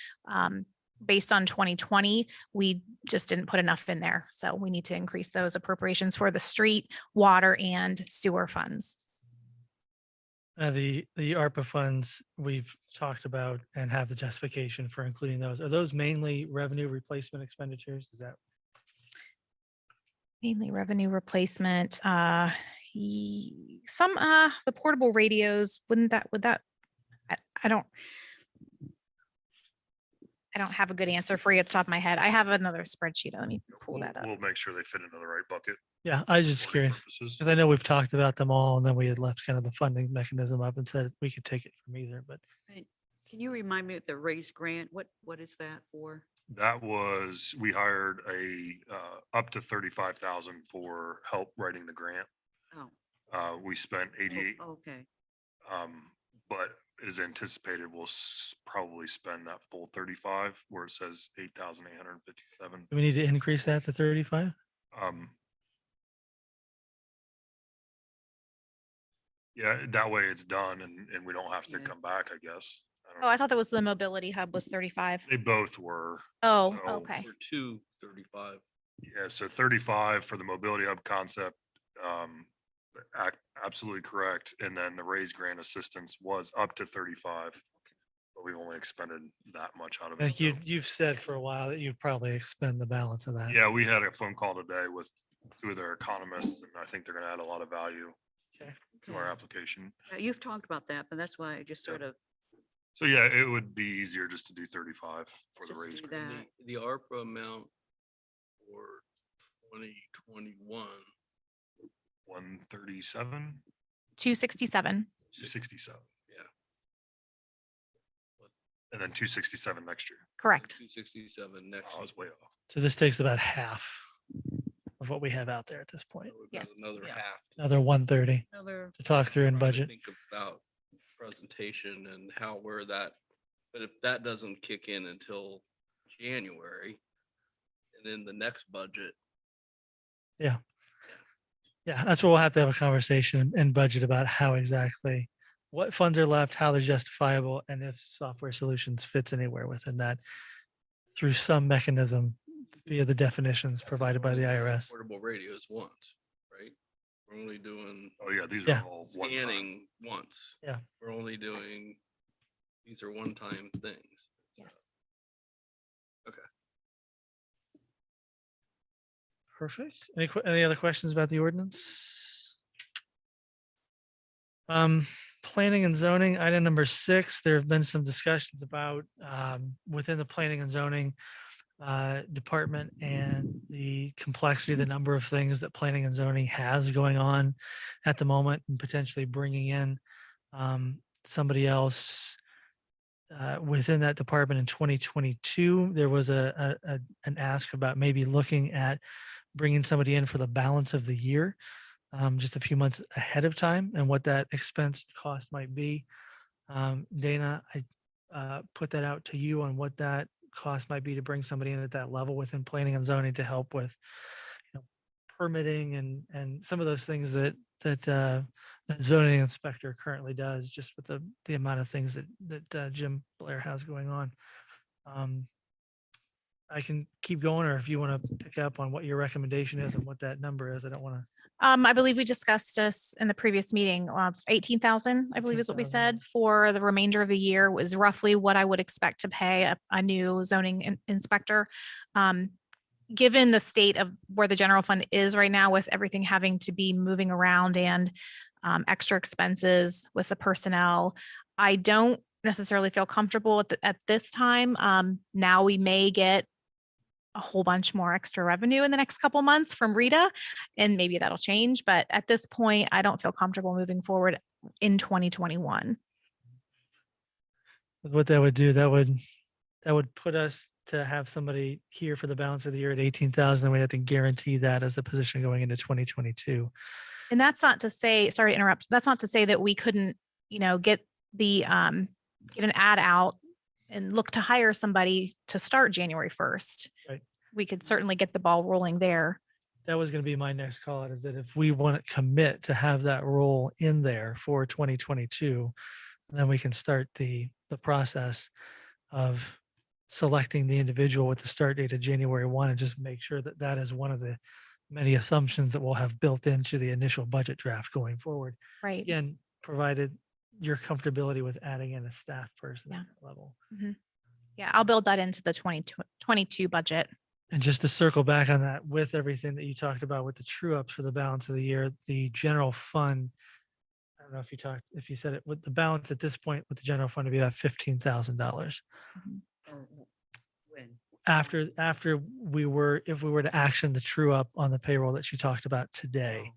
Based on 2020, we just didn't put enough in there. So we need to increase those appropriations for the street, water, and sewer funds. The ARPA funds we've talked about and have the justification for including those. Are those mainly revenue replacement expenditures? Is that? Mainly revenue replacement, the portable radios, would that, I don't. I don't have a good answer for you at the top of my head. I have another spreadsheet. Let me pull We'll, that up. we'll make sure they fit into the right bucket. Yeah, I was just for curious, purposes. because I know we've talked about them all, and then we had left kind of the funding mechanism up and said we could take it from either, but Right. Can you remind me of the raise grant? What is that for? That was, we hired up to 35,000 for help writing the grant. Oh, We spent 88, okay. but it is anticipated we'll probably spend that full 35 where it says 8,857. do we need to increase that to 35? Yeah, that way it's done and we don't have to Yeah. come back, I guess. don't Oh, I know. thought that was the mobility hub was 35. They both were. Oh, So- okay. Or 235. Yeah, so 35 for the mobility hub concept. Absolutely correct. And then the raise grant assistance was up to 35. But we've only expended that much out of it. Like so- you've said for a while that you'd probably expend the balance of that. Yeah, we had a phone call today with two of their economists and I think they're gonna add a lot of value Okay. to our Okay. application. Yeah, you've talked about that, but that's why I just sort of, So yeah, it would be easier just to do 35 for the Just raise do grant. that. The ARPA amount for 2021, 137, 267. 267. yeah. And then 267 next year. Correct. 267 next I year. was way off. So this takes about half of what we have out there at this point. So we've got Yes. Another Yeah. half. to Another 130 another, to talk through in try to budget. Think about presentation and how, where that, but if that doesn't kick in until January, and then the next budget, Yeah, that's where we'll have to have a conversation in budget about how exactly, what funds are left, how they're justifiable, and if software solutions fits anywhere within that through some mechanism via the definitions provided by the IRS. portable radios once, right? We're only doing Oh yeah, these Yeah. are all one time. scanning once. Yeah. We're only doing, these are one-time things. Yes. Perfect. Any other questions about the ordinance? Planning and zoning, item number 6, there have been some discussions about, within the planning and zoning department and the complexity, the number of things that planning and zoning has going on at the moment and potentially bringing in somebody else within that department in 2022. There was an ask about maybe looking at bringing somebody in for the balance of the year, just a few months ahead of time, and what that expense cost might be. Dana, I put that out to you on what that cost might be to bring somebody in at that level within planning and zoning to help with, permitting and some of those things that the zoning inspector currently does, just with the amount of things that Jim Blair has going on. I can keep going, or if you want to pick up on what your recommendation is and what that number is, I don't want to. I believe we discussed this in the previous meeting of 18,000, I believe is what we 18,000. said for the remainder of the year was roughly what I would expect to pay a new zoning inspector. Given the state of where the general fund is right now with everything having to be moving around and extra expenses with the personnel, I don't necessarily feel comfortable at this time. Now we may get a whole bunch more extra revenue in the next couple months from Rita, and maybe that'll change. But at this point, I don't feel comfortable moving forward in 2021. What that would do, that would put us to have somebody here for the balance of the year at 18,000, and we'd have to guarantee that as a position going into 2022. And that's not to say, sorry to interrupt, that's not to say that we couldn't, get the, get an ad out and look to hire somebody to start January 1st. Right. We could certainly get the ball rolling there. That was going to be my next call out, is that if we want to commit to have that role in there for 2022, then we can start the process of selecting the individual with the start date of January 1 and just make sure that that is one of the many assumptions that we'll have built into the initial budget draft going forward. Right. Again, provided your comfortability with adding in a staff person Yeah. at that level. Yeah, I'll build that into the 2022 budget. And just to circle back on that, with everything that you talked about with the true ups for the balance of the year, the general fund, I don't know if you talked, if you said it, with the balance at this point with the general fund to be about $15,000. When? After we were, if we were to action the true up on the payroll that she talked about today.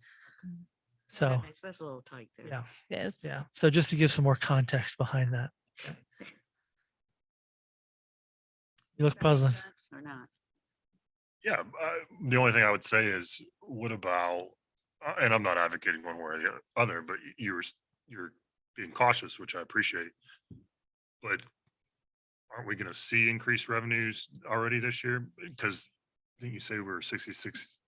So, That's a little tight there. yeah, It is. yeah. So just to give some more context behind that. You look That makes puzzled. sense Or not? Yeah, the only thing I would say is, what about, and I'm not advocating one way or the other, but you're being cautious, which I appreciate. But aren't we gonna see increased revenues already this year? Because didn't you say we were 66?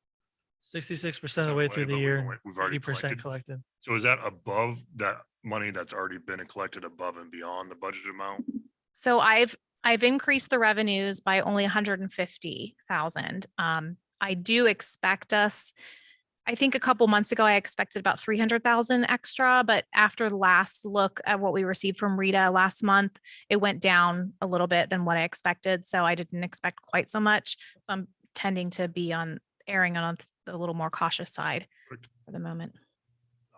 66% of the way through the but year, we've already 80% collected. collected. So is that above that money that's already been collected above and beyond the budget amount? So I've increased the revenues by only 150,000. I do expect us, I think a couple months ago, I expected about 300,000 extra, but after the last look at what we received from Rita last month, it went down a little bit than what I expected. So I didn't expect quite so much. So I'm tending to be erring on the little more cautious side Perfect. for the moment.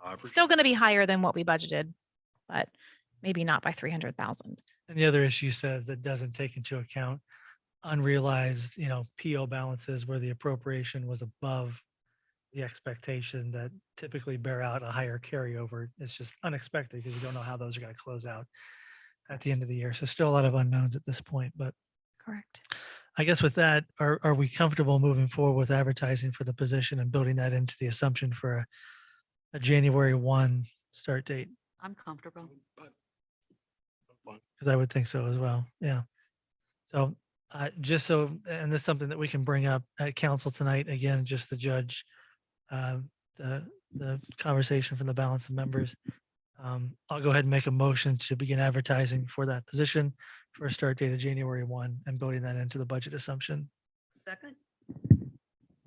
I appreciate Still going to be higher than what we budgeted, but maybe not by 300,000. And the other issue says that doesn't take into account unrealized, PO balances where the appropriation was above the expectation that typically bear out a higher carryover. It's just unexpected because you don't know how those are going to close out at the end of the year. So still a lot of unknowns at this point, but Correct. I guess with that, are we comfortable moving forward with advertising for the position and building that into the assumption for a January 1 start date? I'm comfortable. Because I would think so as well. Yeah. So just so, and this is something that we can bring up at council tonight, again, just the judge, the conversation from the balance of members. I'll go ahead and make a motion to begin advertising for that position for a start date of January 1 and building that into the budget assumption. Second?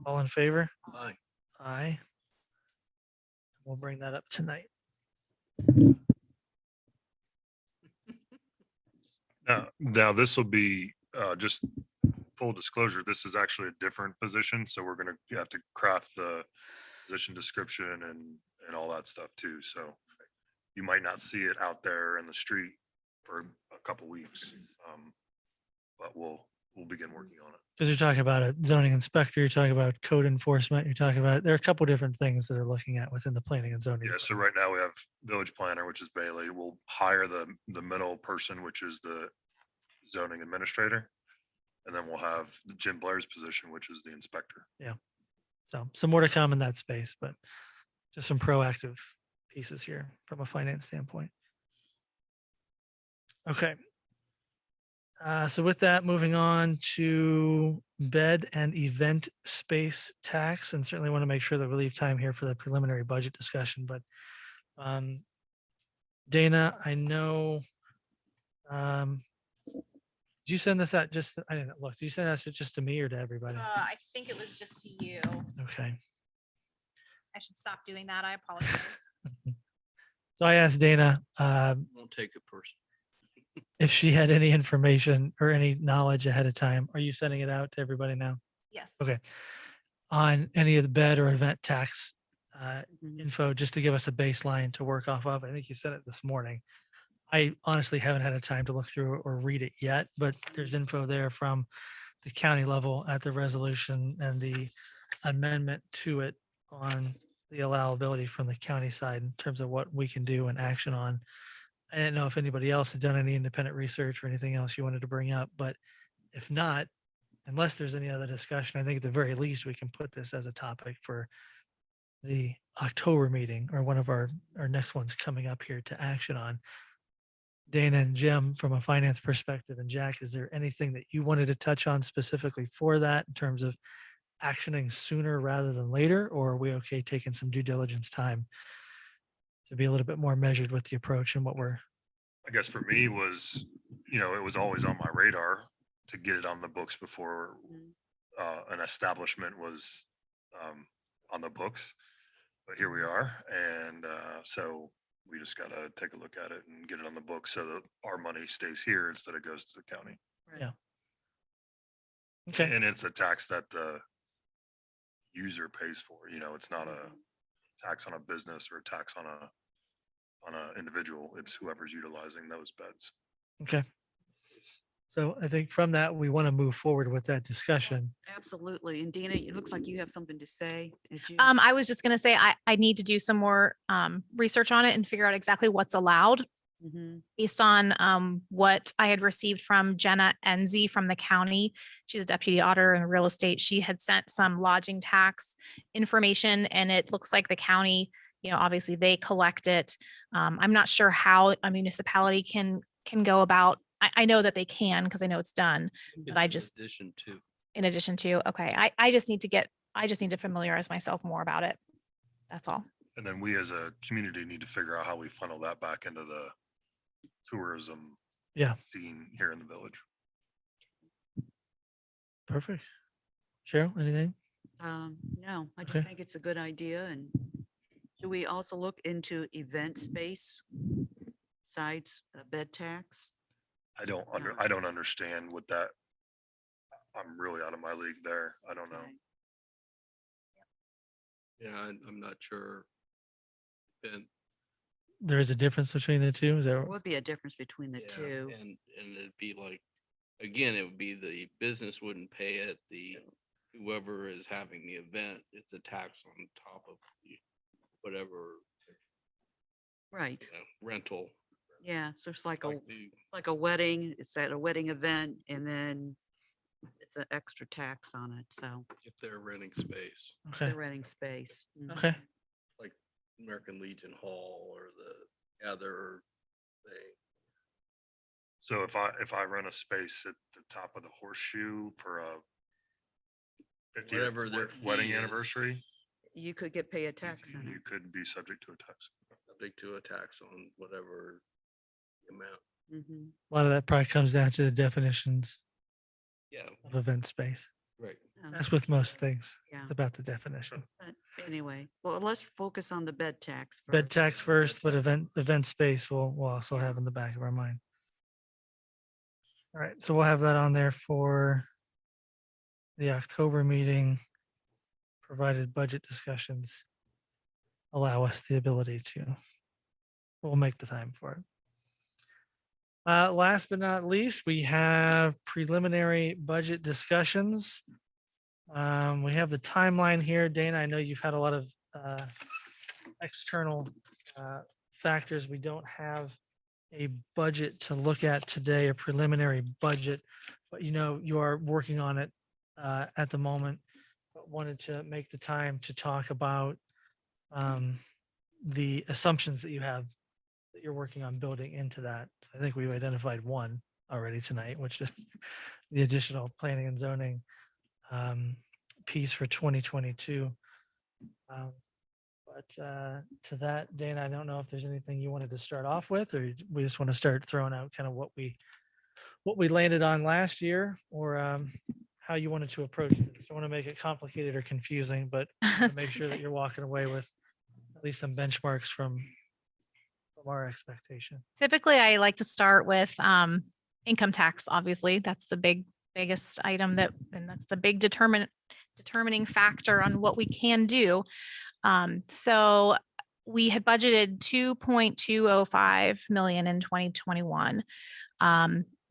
All in favor? Aye. Aye. We'll bring that up tonight. Now this will be, just full disclosure, this is actually a different position, so we're gonna have to craft the position description and all that stuff too, so you might not see it out there in the street for a couple weeks. But we'll begin working on it. Because you're talking about a zoning inspector, you're talking about code enforcement, you're talking about, there are a couple different things that are looking at within the planning and zoning. Yeah, so right now we have village planner, which is Bailey. We'll hire the middle person, which is the zoning administrator. And then we'll have Jim Blair's position, which is the inspector. So some more to come in that space, but just some proactive pieces here from a finance standpoint. Okay. So with that, moving on to bed and event space tax, and certainly want to make sure that we leave time here for the preliminary budget discussion, but Dana, I know, did you send this out just, I didn't look, did you send that just to me or to everybody? I think it was just to you. Okay. I should stop doing that. I apologize. So I asked Dana, Won't take it personally. if she had any information or any knowledge ahead of time. Are you sending it out to everybody now? Yes. Okay. On any of the bed or event tax Mhm. info, just to give us a baseline to work off of. I think you said it this morning. I honestly haven't had a time to look through or read it yet, but there's info there from the county level at the resolution and the amendment to it on the allowability from the county side in terms of what we can do and action on. I didn't know if anybody else had done any independent research or anything else you wanted to bring up, but if not, unless there's any other discussion, I think at the very least, we can put this as a topic for the October meeting or one of our next ones coming up here to action on. Dana and Jim, from a finance perspective, and Jack, is there anything that you wanted to touch on specifically for that in terms of actioning sooner rather than later? Or are we okay taking some due diligence time to be a little bit more measured with the approach and what we're, I guess for me was, it was always on my radar to get it on the books before an establishment was on the books. But here we are. And so we just got to take a look at it and get it on the books so that our money stays here instead of goes to the county. yeah. Okay, And it's a tax that the user pays for, you know, it's not a tax on a business or a tax on a individual. It's whoever's utilizing those beds. okay. So I think from that, we want to move forward with that discussion. Absolutely. And Dina, it looks like you have something to say. Did you? I was just gonna say, I need to do some more research on it and figure out exactly what's allowed Mhm. based on what I had received from Jenna Enzi from the county. She's a deputy auditor in real estate. She had sent some lodging tax information, and it looks like the county, obviously they collect it. I'm not sure how a municipality can go about. I know that they can because I know it's done. It's I in just- Addition to. In addition to, okay, I just need to familiarize myself more about it. That's all. And then we as a community need to figure out how we funnel that back into the tourism Yeah. scene here in the village. Perfect. Cheryl, anything? No, I Okay. just think it's a good idea. And should we also look into event space besides bed tax? I don't understand what that, I'm really out of my league there. I don't know. Okay. Yeah, I'm not sure. And There is a difference between the two. Is There that, would be a difference between the yeah, two. and it'd be like, again, it would be the business wouldn't pay it, whoever is having the event, it's a tax on top of whatever, Right. rental. Yeah. So it's like Like a wedding. It's at a wedding event and then it's an extra tax on it. So if they're renting space, okay, they're renting space. Mhm. okay, like American Legion Hall or the other thing. So if I rent a space at the top of the Horseshoe for a 50th Whatever their wedding fee is. anniversary, You could pay a tax on you it. could be subject to a tax. Subject to a tax on whatever amount. Mhm. a lot of that probably comes down to the definitions Yeah, of event space. right. Yeah. That's with most things. Yeah. It's about the definition. But anyway, well, let's focus on the bed tax. Bed first. tax first, but event space we'll also have in the back of our mind. All right, so we'll have that on there for the October meeting, provided budget discussions allow us the ability to. We'll make the time for it. Last but not least, we have preliminary budget discussions. We have the timeline here. Dana, I know you've had a lot of external factors. We don't have a budget to look at today, a preliminary budget, but you are working on it at the moment. But wanted to make the time to talk about the assumptions that you have that you're working on building into that. I think we've identified one already tonight, which is the additional planning and zoning piece for 2022. But to that, Dana, I don't know if there's anything you wanted to start off with, or we just want to start throwing out kind of what we landed on last year, or how you wanted to approach this. Don't want to make it complicated or confusing, but to make sure that you're walking away with at least some benchmarks from our expectation. Typically, I like to start with income tax. Obviously, that's the biggest item and that's the big determining factor on what we can do. So we had budgeted 2.205 million in 2021.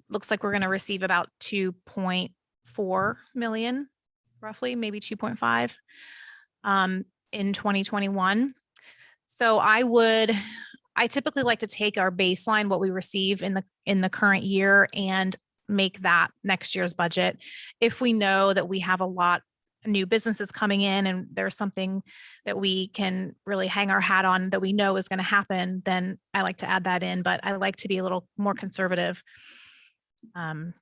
Looks like we're going to receive about 2.4 million, roughly, maybe 2.5 in 2021. So I typically like to take our baseline, what we receive in the current year, and make that next year's budget. If we know that we have a lot of new businesses coming in and there's something that we can really hang our hat on that we know is going to happen, then I like to add that in, but I like to be a little more conservative. On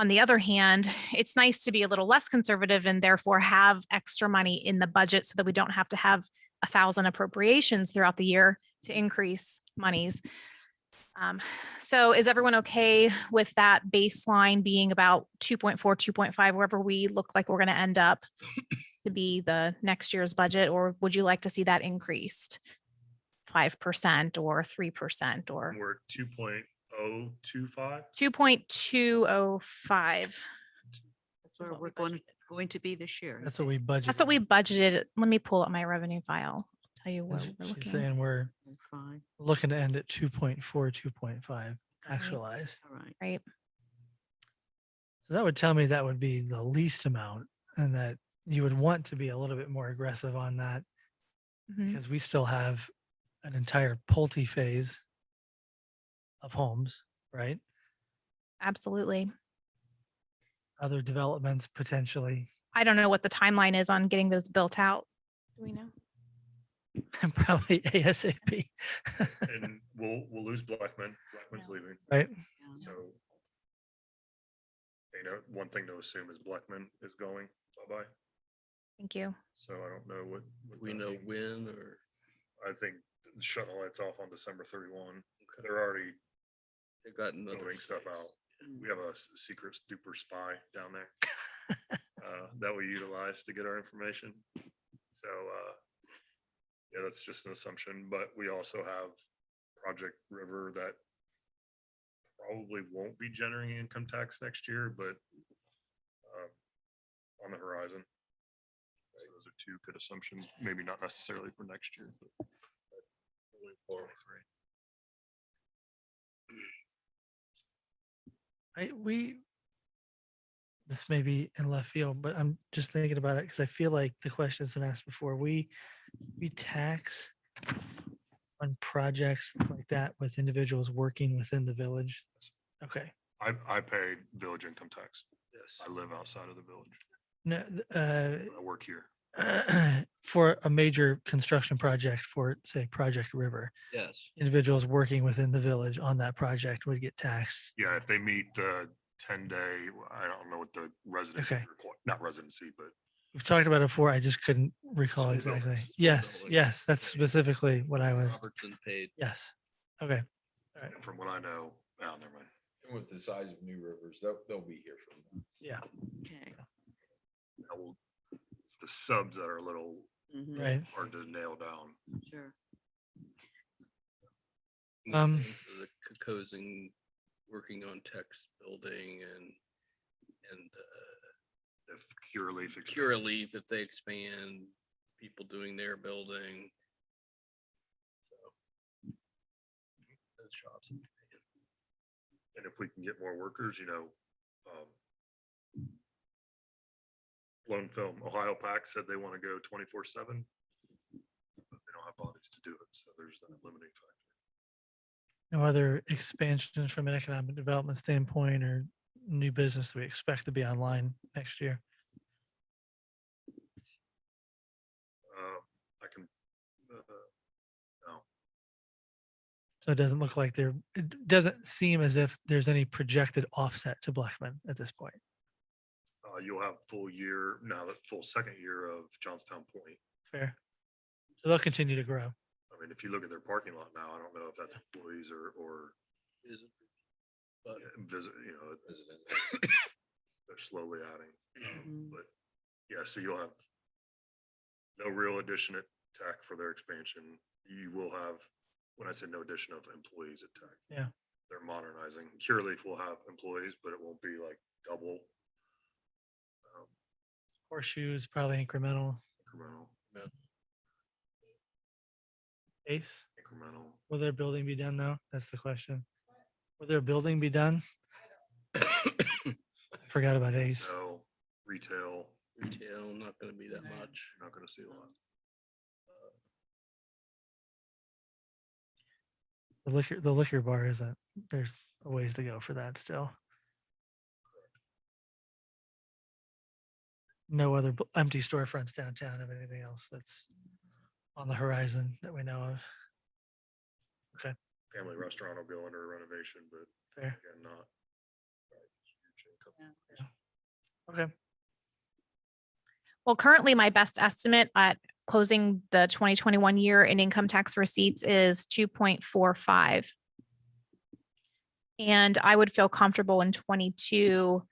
the other hand, it's nice to be a little less conservative and therefore have extra money in the budget so that we don't have to have 1,000 appropriations throughout the year to increase monies. So is everyone okay with that baseline being about 2.4, 2.5, wherever we look like we're going to end up to be the next year's budget? Or would you like to see that increased 5% or 3% or We're 2.025. 2.205? That's where what we we're going, budgeted. going to be this year. That's what we budgeted. That's what we budgeted. Let me pull up my revenue file. Tell you where She's we're she's looking. saying we're Fine, looking to end at 2.4, 2.5 actualized. all right. Right. So that would tell me that would be the least amount and that you would want to be a little bit more aggressive on that Mhm. because we still have an entire Pulte phase of homes, right? Absolutely. Other developments potentially, I don't know what the timeline is on getting those built out. Do we know? and probably ASAP. And we'll lose Blackman. Blackman's Yeah. leaving, Right? Yeah. so. One thing to assume is Blackman is going bye-bye, Thank you. so I don't know what. We that know means. when or. I think shutting the lights off on December 31. They're already They got another. moving stuff phase. out. We have a secret duper spy down there that we utilize to get our information. So, yeah, that's just an assumption, but we also have Project River that probably won't be generating income tax next year, but on the horizon. So those are two good assumptions, maybe not necessarily for next year, but Going forward. 23. This may be in left field, but I'm just thinking about it because I feel like the question's been asked before. We tax on projects like that with individuals working within the village. Okay. I pay village income tax. Yes. I live outside of the village. No, I work here. for a major construction project for, say, Project River, Yes. individuals working within the village on that project would get taxed. Yeah, if they meet the 10-day, I don't know what the residency, Okay. not residency, but We've talked about it before. I just couldn't recall School exactly. buildings. School Yes, buildings. yes, that's specifically what I was. Robertson paid. Yes. Okay. from what I know, oh, never mind. And with the size of New Rivers, they'll be here for months. Yeah. Okay. Now, it's the subs that are a little Mhm, Right. hard to nail down. Sure. And the Um, same for the Cocosing, working on text building and If Curaleaf. Curaleaf, if they expand, people doing their building. So. Those jobs. And if we can get more workers, Blown Film, Ohio Pack said they want to go 24/7. But they don't have bodies to do it, so there's that limiting factor. No other expansions from an economic development standpoint or new business that we expect to be online next year. I can, no, So it doesn't look like it doesn't seem as if there's any projected offset to Blackman at this point. you'll have full second year of Johnstown Point. Fair. So they'll continue to grow. I mean, if you look at their parking lot now, I don't know if that's employees or Is it? But visit, Resident. they're slowly adding. Mhm. But yeah, so you'll have no real addition at Tech for their expansion. You will have, when I say no addition of employees at Tech. Yeah. They're modernizing. Curaleaf will have employees, but it won't be like double. Horseshoes, probably incremental. Incremental, Ace, incremental. will their building be done though? That's the question. Will their building be done? Forgot about Ace. So retail, retail, not gonna be that much. you're not gonna see a lot. The liquor bar isn't, there's a ways to go for that still. No other empty storefronts downtown of anything else that's on the horizon that we know of. Family restaurant will go under renovation, but Fair. again, not. huge income. Okay. Well, currently my best estimate at closing the 2021 year in income tax receipts is 2.45. And I would feel comfortable in 22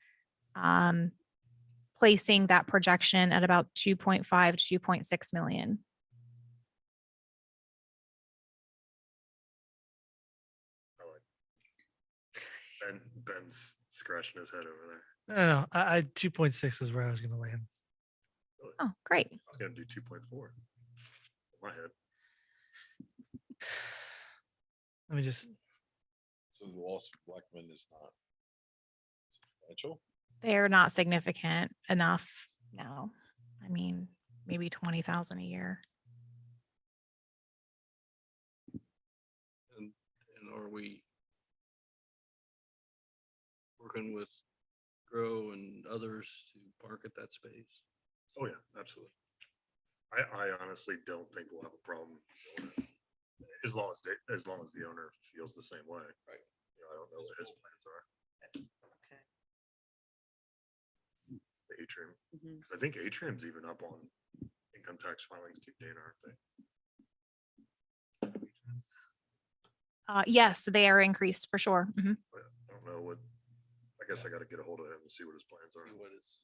placing that projection at about 2.5 to 2.6 million. I like. Ben's scratching his head over there. No, I 2.6 is where I was gonna land. Oh, great. I was gonna do 2.4. In my head. Let me just, So the loss of Blackman is not substantial. They're not significant enough. No. I mean, maybe 20,000 a year. And are we working with Grow and others to market that space? Oh, yeah, absolutely. I honestly don't think we'll have a problem. doing it. As long as the owner feels the same way. Right. You know, I don't know what his plans are. Okay. The Atrium, Mhm. 'cause I think Atrium's even up on income tax filings too, Dana, aren't they? Yes, they are increased for sure. Mhm. But I don't know what, I guess I gotta get a hold of him and see what his plans are. See what is,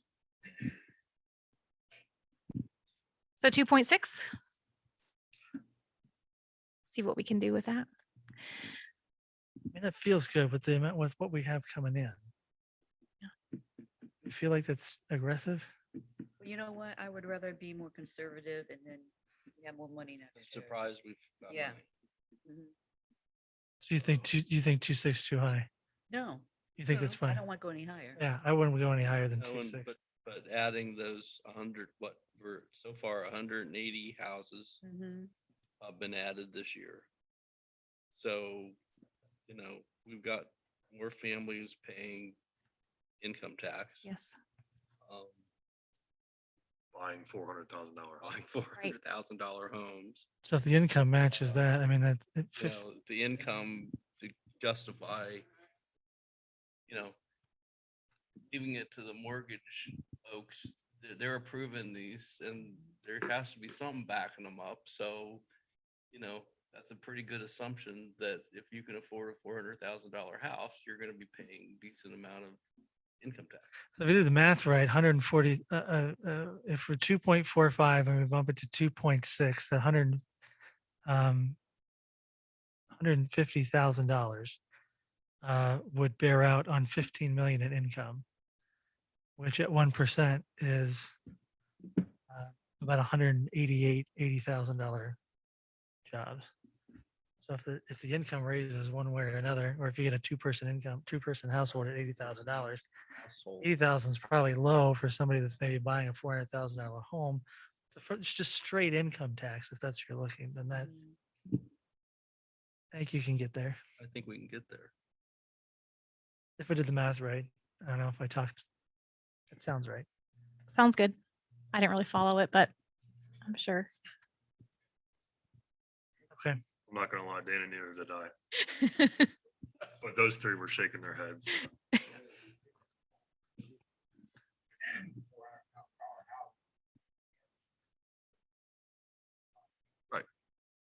So 2.6. See what we can do with that. I mean, that feels good with the amount, with what we have coming in. You feel like that's aggressive? Well, you know what? I would rather be more conservative and then we have more money next year. surprised we've got Yeah. money. Mhm. So you think 2.6 too high? No. You think that's I fine? don't want to go any higher. Yeah, I wouldn't go any higher than No, and 2.6. but adding those 100, what, we're so far 180 houses Mhm. have been added this year. So, you know, we've got more families paying income tax. Yes. um, Buying $400,000 house. Buying $400,000 homes. So if the income matches that, I mean, that, You know, the income to justify, you know, giving it to the mortgage folks, they're approving these and there has to be something backing them up. So, you know, that's a pretty good assumption that if you can afford a $400,000 house, you're going to be paying decent amount of income tax. so if you do the math right, 140, if we're 2.45 and we bump it to 2.6, the $150,000 would bear out on 15 million in income, which at 1% is about $180,000 jobs. So if the income raises one way or another, or if you get a two-person household at $80,000, 80,000 is probably low for somebody that's maybe buying a $400,000 home. So for it's just straight income tax, if that's what you're looking, then that, Mhm. I think you can get there. I think we can get there. If I did the math right. I don't know if I talked. It sounds right. Sounds good. I didn't really follow it, but I'm sure. Okay. I'm not gonna lie, Dana, neither did I. But those three were shaking their heads.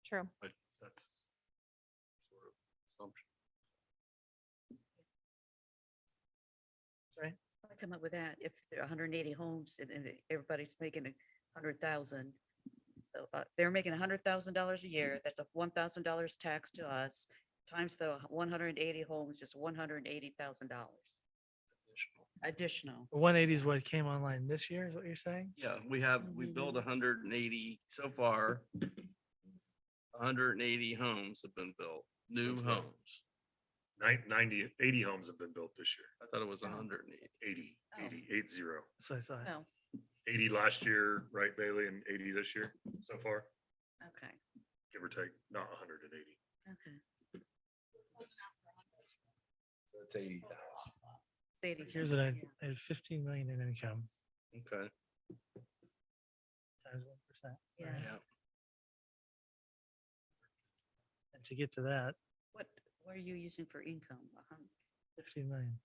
True. But that's sort of assumption. I come up with that if there are 180 homes and everybody's making 100,000. So they're making $100,000 a year. That's a $1,000 tax to us times the 180 homes is $180,000 additional. The 180 is what came online this year, is what you're saying? Yeah, we built Mhm. 180 so far. 180 homes have been built, new So far. homes. 80 homes have been built this year. I thought it was Oh. 180. 80, Oh. 80. That's what I thought. Well, 80 last year, right, Bailey, and 80 this year so far, okay, give or take, not 180. okay. That's 80,000. It's 80. Here's what yeah. I had 15 million in income Okay. times 1%. Yeah. right? Yeah. And to get to that, What are you using for income? 15 million.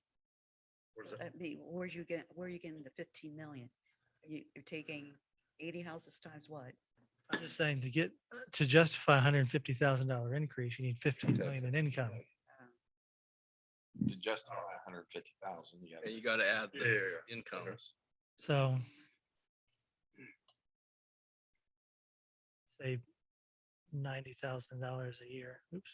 What is that? I mean, where are you getting the 15 million? You're taking 80 houses times what? I'm just saying to justify $150,000 increase, you need 15 million in income. To justify 150,000, you And gotta you got to add Yeah, the yeah, yeah. incomes. So say $90,000 a year. Oops.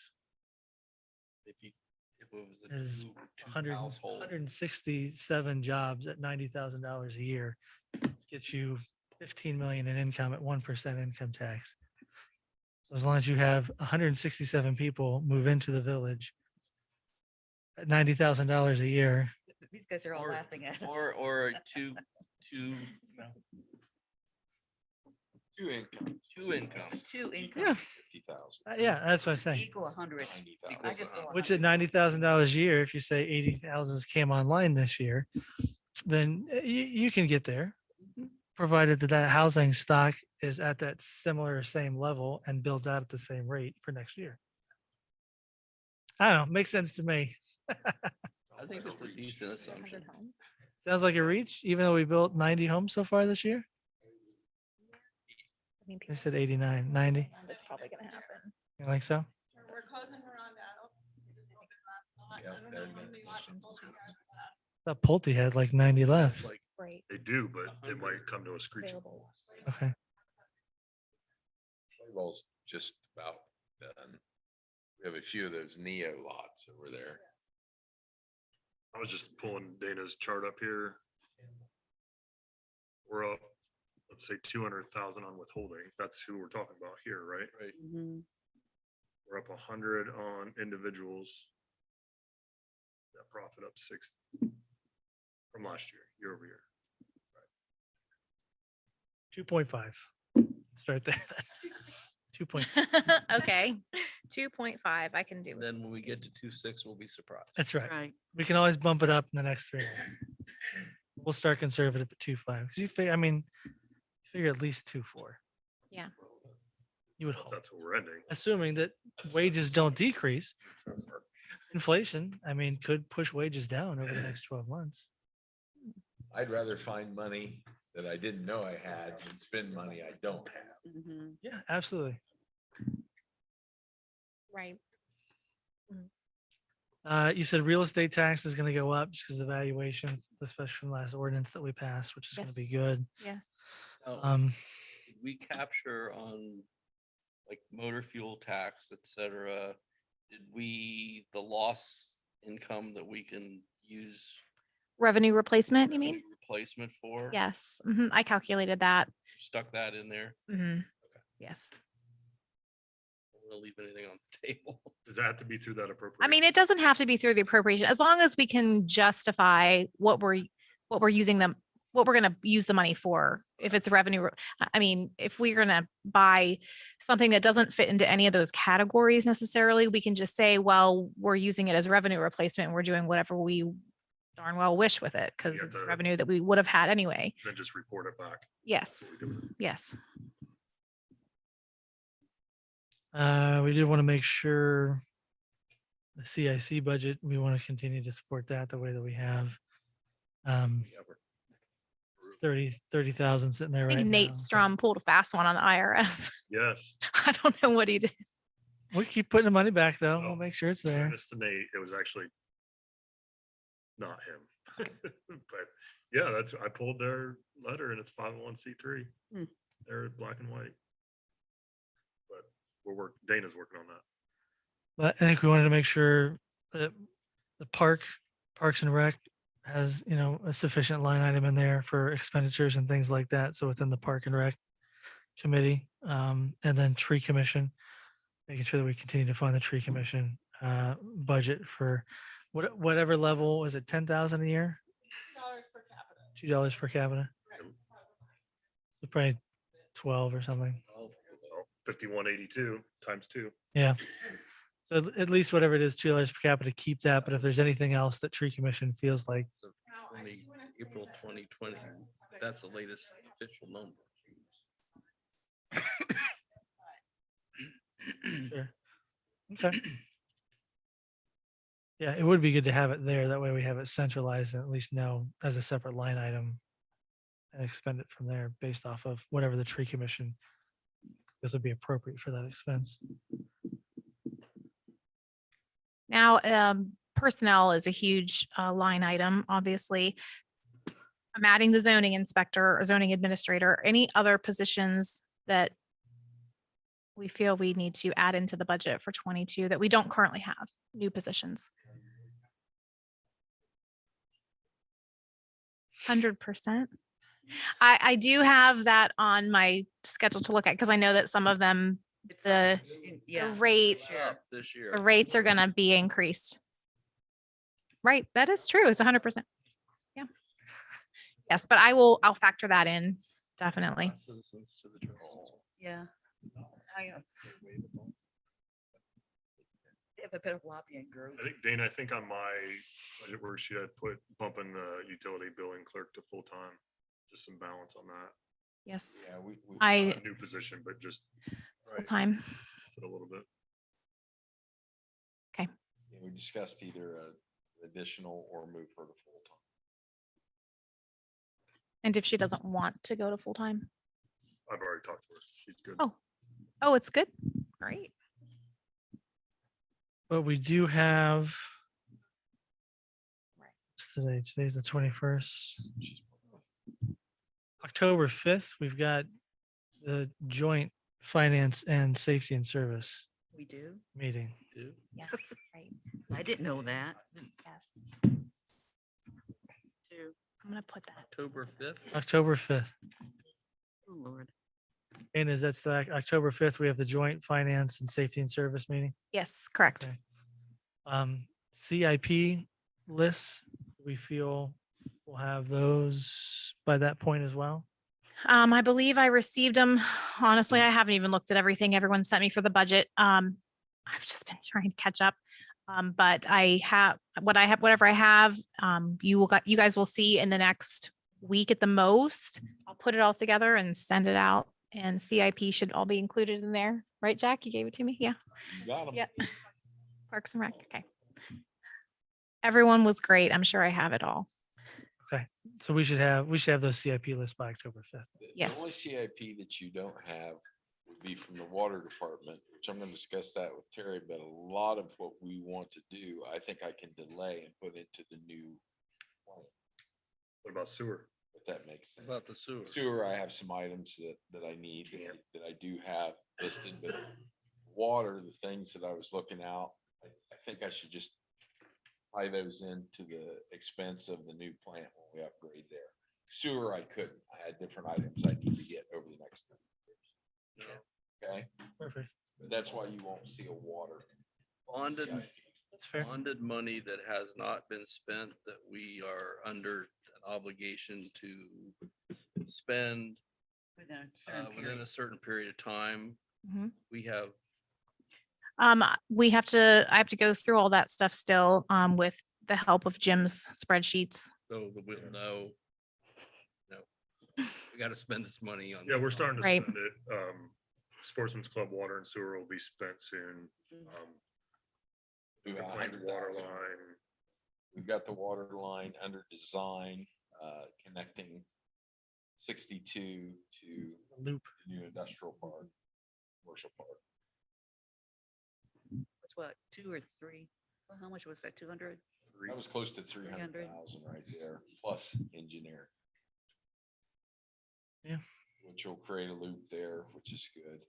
If you If it was a is two 100 household. 167 jobs at $90,000 a year gets you 15 million in income at 1% income tax. So as long as you have 167 people move into the village at $90,000 a year, These guys are all Or- laughing at us. Or two, Two income, two income. Two yeah, income 50,000. yeah, that's what I'm saying. equal 100. 90,000. I just go Which at $90,000 a year, if you say 80,000 came online this year, then you can get there. Provided that that housing stock is at that similar same level and builds out at the same rate for next year. I don't know, makes sense to me. I think it's a decent assumption. Sounds like a reach, even though we built 90 homes so far this year. I mean, They said 89, 90. That's probably gonna happen. You think so? We're closing around now. Yeah, that makes Thought Pulte had like 90 left. Like, Right. They do, but it might come to a screeching. Available. Okay. Playball's just about done. We have a few of those Neo lots over there. I was just pulling Dana's chart up here. We're up, let's say 200,000 on withholding. That's who we're talking about here, right? right. Mhm. We're up 100 on individuals. That profit up 6 from last year over year. 2.5. Start there. 2. Okay, 2.5, I can do it. Then when we get to 2.6, we'll be surprised. That's right. Right. We can always bump it up in the next 3 months. We'll start conservative at 2.5. Cause you figure, I mean, you figure at least 2.4. Yeah. You would If hope, that's what we're ending. assuming that wages don't decrease. Inflation, I mean, could push wages down over the next 12 months. I'd rather find money that I didn't know I had than spend money I don't have. Mhm. Yeah, absolutely. Right. You said real estate tax is going to go up just because of valuation, especially from last ordinance that we passed, which is going to be Yes. good. Yes. Now, did we capture on like motor fuel tax, et cetera? Did we, the loss income that we can use Revenue replacement, you mean? revenue replacement for? Yes. I calculated that. Stuck that in there. Yes. I don't want to leave anything on the table. Does that have to be through that appropriation? I mean, it doesn't have to be through the appropriation, as long as we can justify what we're using them, what we're gonna use the money for. If it's revenue, I mean, if we're gonna buy something that doesn't fit into any of those categories necessarily, we can just say, well, we're using it as revenue replacement. And we're doing whatever we darn well wish with it, because have it's to- revenue that we would have had anyway. Then just report it back. Yes, What we do with it. yes. We did want to make sure the CIC budget, we want to continue to support that the way that we have. Yeah, we're- It's 30,000 sitting there I right think now. Nate so Strum pulled a fast one on the IRS. Yes. I don't know what he did. We keep putting the money back though. Oh, We'll make sure it's there. Fairness to Nate, it was actually not him. But yeah, I pulled their letter and it's 501c3. Hmm. They're black and white. But Dana's working on that. But I think we wanted to make sure that the Parks and Rec has, a sufficient line item in there for expenditures and things like that. So within the Park and Rec committee, and then Tree Commission, making sure that we continue to fund the Tree Commission budget for whatever level, is it 10,000 a year? $2 per capita. $2 per capita. Right. So probably 12 or something. Oh, 5182 times 2. Yeah. So at least whatever it is, $2 per capita, keep that. But if there's anything else that Tree Commission feels like, so 20 April 2020, that's the latest official number. sure. Okay. Yeah, it would be good to have it there. That way we have it centralized and at least know as a separate line item and expend it from there based off of whatever the Tree Commission this would be appropriate for that expense. Now, personnel is a huge line item, obviously. I'm adding the zoning inspector or zoning administrator, any other positions that we feel we need to add into the budget for 22 that we don't currently have, new positions. 100%. I do have that on my schedule to look at because I know that some of them, It's the yeah. rates, Sure. Up this year. the rates are gonna be increased. Right, that is true. It's 100%. Yeah. Yes, but I'll factor that in, definitely. Citizens to the trustees. Yeah. I have a bit of lobbying group. I think Dana, I think on my budget worksheet, I put bumping the utility billing clerk to full-time, just some balance on that. Yes, Yeah, I, Not a new position, but just full time. it a little bit. yeah, we discussed either additional or move her to full-time. And if she doesn't want to go to full time? I've already talked to her. She's good. Oh, it's good. Great. But we do have. What's today? Today's the 21st. October 5th, we've got the joint finance and safety and service We do. meeting. Yeah, right. I didn't know that. Yes. Too. I'm gonna put that. October 5th. October 5th. Oh, Lord. And is that's the October 5th, we have the joint finance and safety and service meeting. Yes, correct. Okay. CIP lists, we feel we'll have those by that point as well. I believe I received them. Honestly, I haven't even looked at everything everyone sent me for the budget. I've just been trying to catch up. But I have whatever I have, you guys will see in the next week at the most. I'll put it all together and send it out, and CIP should all be included in there. Right, Jack? You gave it to me? Yeah. You got 'em. Yeah. Parks and Rec. Okay. Everyone was great. I'm sure I have it all. So we should have those CIP lists by October 5th. The Yes. only CIP that you don't have would be from the water department, which I'm gonna discuss that with Terry, but a lot of what we want to do, I think I can delay and put into the new plan, What about sewer? if that makes sense. About the sewer. Sewer, I have some items that I need, that I do have listed, but water, the things that I was looking out, I think I should just tie those into the expense of the new plant when we upgrade there. Sewer, I couldn't. I had different items I need to get over the next couple of years. Okay, Perfect. but that's why you won't see a water. Bonded, CIP. That's fair. bonded money that has not been spent that we are under an obligation to spend Within a certain within period. a certain period of time. Mhm. We have, I have to go through all that stuff still, with the help of Jim's spreadsheets. so that we'll know. No, we got to spend this money on. Yeah, we're starting to Right. spend it. Sportsman's Club water and sewer will be spent soon. We got McLean's water 100,000. line. We've got the water line under design, connecting 62 to Loop. the new industrial park, commercial park. It's what, 2 or 3? Well, how much was that? 200? That was close to 300,000 right there, plus engineering. Yeah. Which will create a loop there, which is good.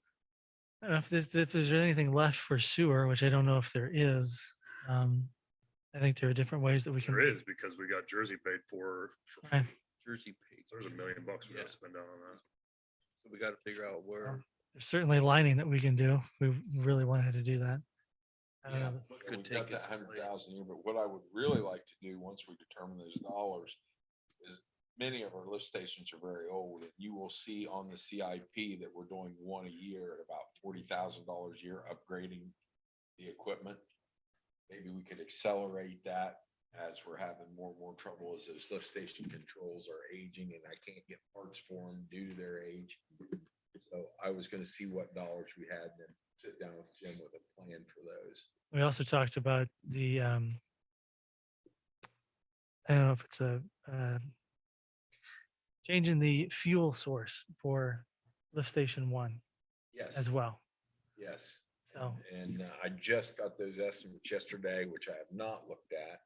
I don't know if there's anything left for sewer, which I don't know if there is. I think there are different ways that we can. There is, because we got Jersey paid for Right. free. Jersey paid. There's $1 million we Yeah. gotta spend down on that. So we got to figure out where, There's certainly lining that we can do. We really wanted to do that. I don't Yeah, know. what and could we've got take that its 100,000 here, but what I would really like to do, once we determine those dollars, is many of our lift stations are very old, and you will see on the CIP that we're doing one a year at about $40,000 a year, upgrading the equipment. Maybe we could accelerate that as we're having more and more trouble as those lift station controls are aging and I can't get parts for them due to their age. So I was gonna see what dollars we had and then sit down with Jim with a plan for those. We also talked about the, I don't know if it's changing the fuel source for lift station 1 Yes. as well. Yes. So And I just got those estimates yesterday, which I have not looked at.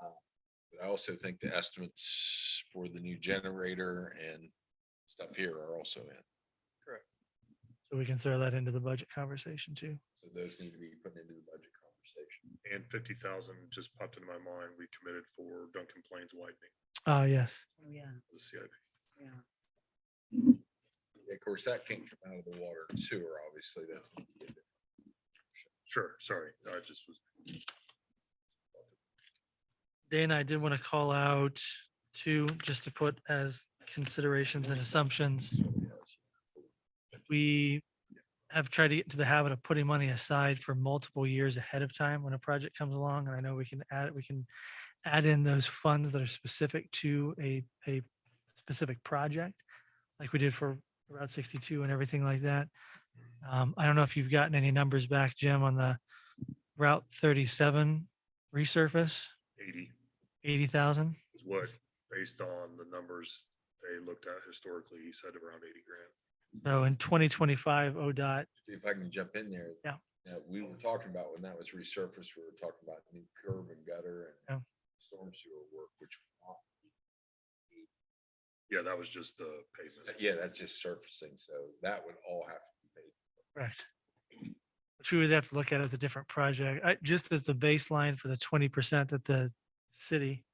But I also think the estimates for the new generator and stuff here are also in. we can throw that into the budget conversation too. So those need to be put into the budget conversation. And 50,000 just popped into my mind. We committed for Duncan Plains widening. Yes. Oh, yeah, the CIP. yeah. Of course, that can't come out of the water and sewer, obviously, that's. Sure, sorry, I just was. Dana, I did want to call out two, just to put as considerations and assumptions. We have tried to get into the habit of putting money aside for multiple years ahead of time when a project comes along. And I know we can add in those funds that are specific to a specific project, like we did for Route 62 and everything like that. I don't know if you've gotten any numbers back, Jim, on the Route 37 resurface, 80,000. Is what, based on the numbers they looked at historically, he said around 80 grand. So in 2025, ODOT, If I can jump in there. Yeah. We were talking about when that was resurfaced, we were talking about new curb and gutter Yeah. and storm sewer work, which. Yeah, that was just the pavement. Yeah, that's just surfacing, so that would all have to be paid. correct. Which we would have to look at as a different project, just as the baseline for the 20% that the city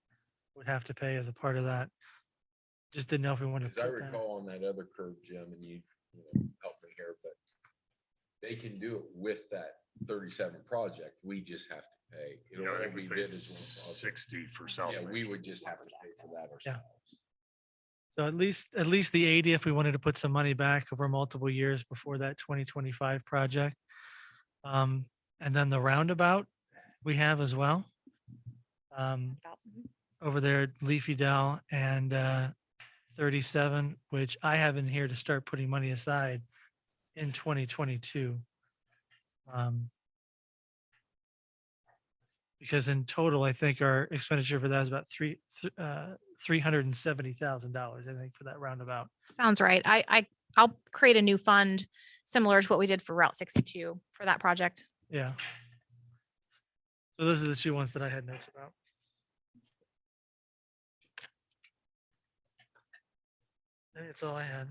would have to pay as a part of that. Just didn't know if we wanted As to I put that. recall on that other curve, Jim, and you help me here, but they can do it with that 37 project. We just have to pay. It'll Yeah, I all think be we bid paid as one project. 60 for South. Yeah, Main we Street. would just have to pay for that Yeah. ourselves. So at least the 80, if we wanted to put some money back over multiple years before that 2025 project. And then the roundabout we have as well. Over there, at Leafy Dell and 37, which I have in here to start putting money aside in 2022. Because in total, I think our expenditure for that is about $370,000, I think, for that roundabout. Sounds right. I'll create a new fund similar to what we did for Route 62 for that project. Yeah. So those are the two ones that I had notes about. I think that's all I had.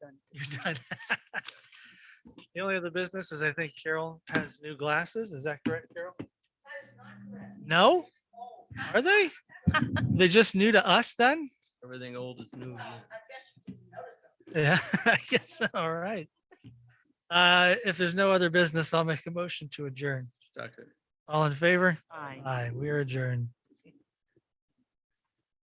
Done. You're done. The only other business is I think Carol has new glasses. Is that correct, Carol? No? Are they? They're just new to us then? Everything old is new. Yeah, I guess, so. All right. If there's no other business, I'll make a motion to adjourn. Second. All in favor? Aye. Aye, we are adjourned.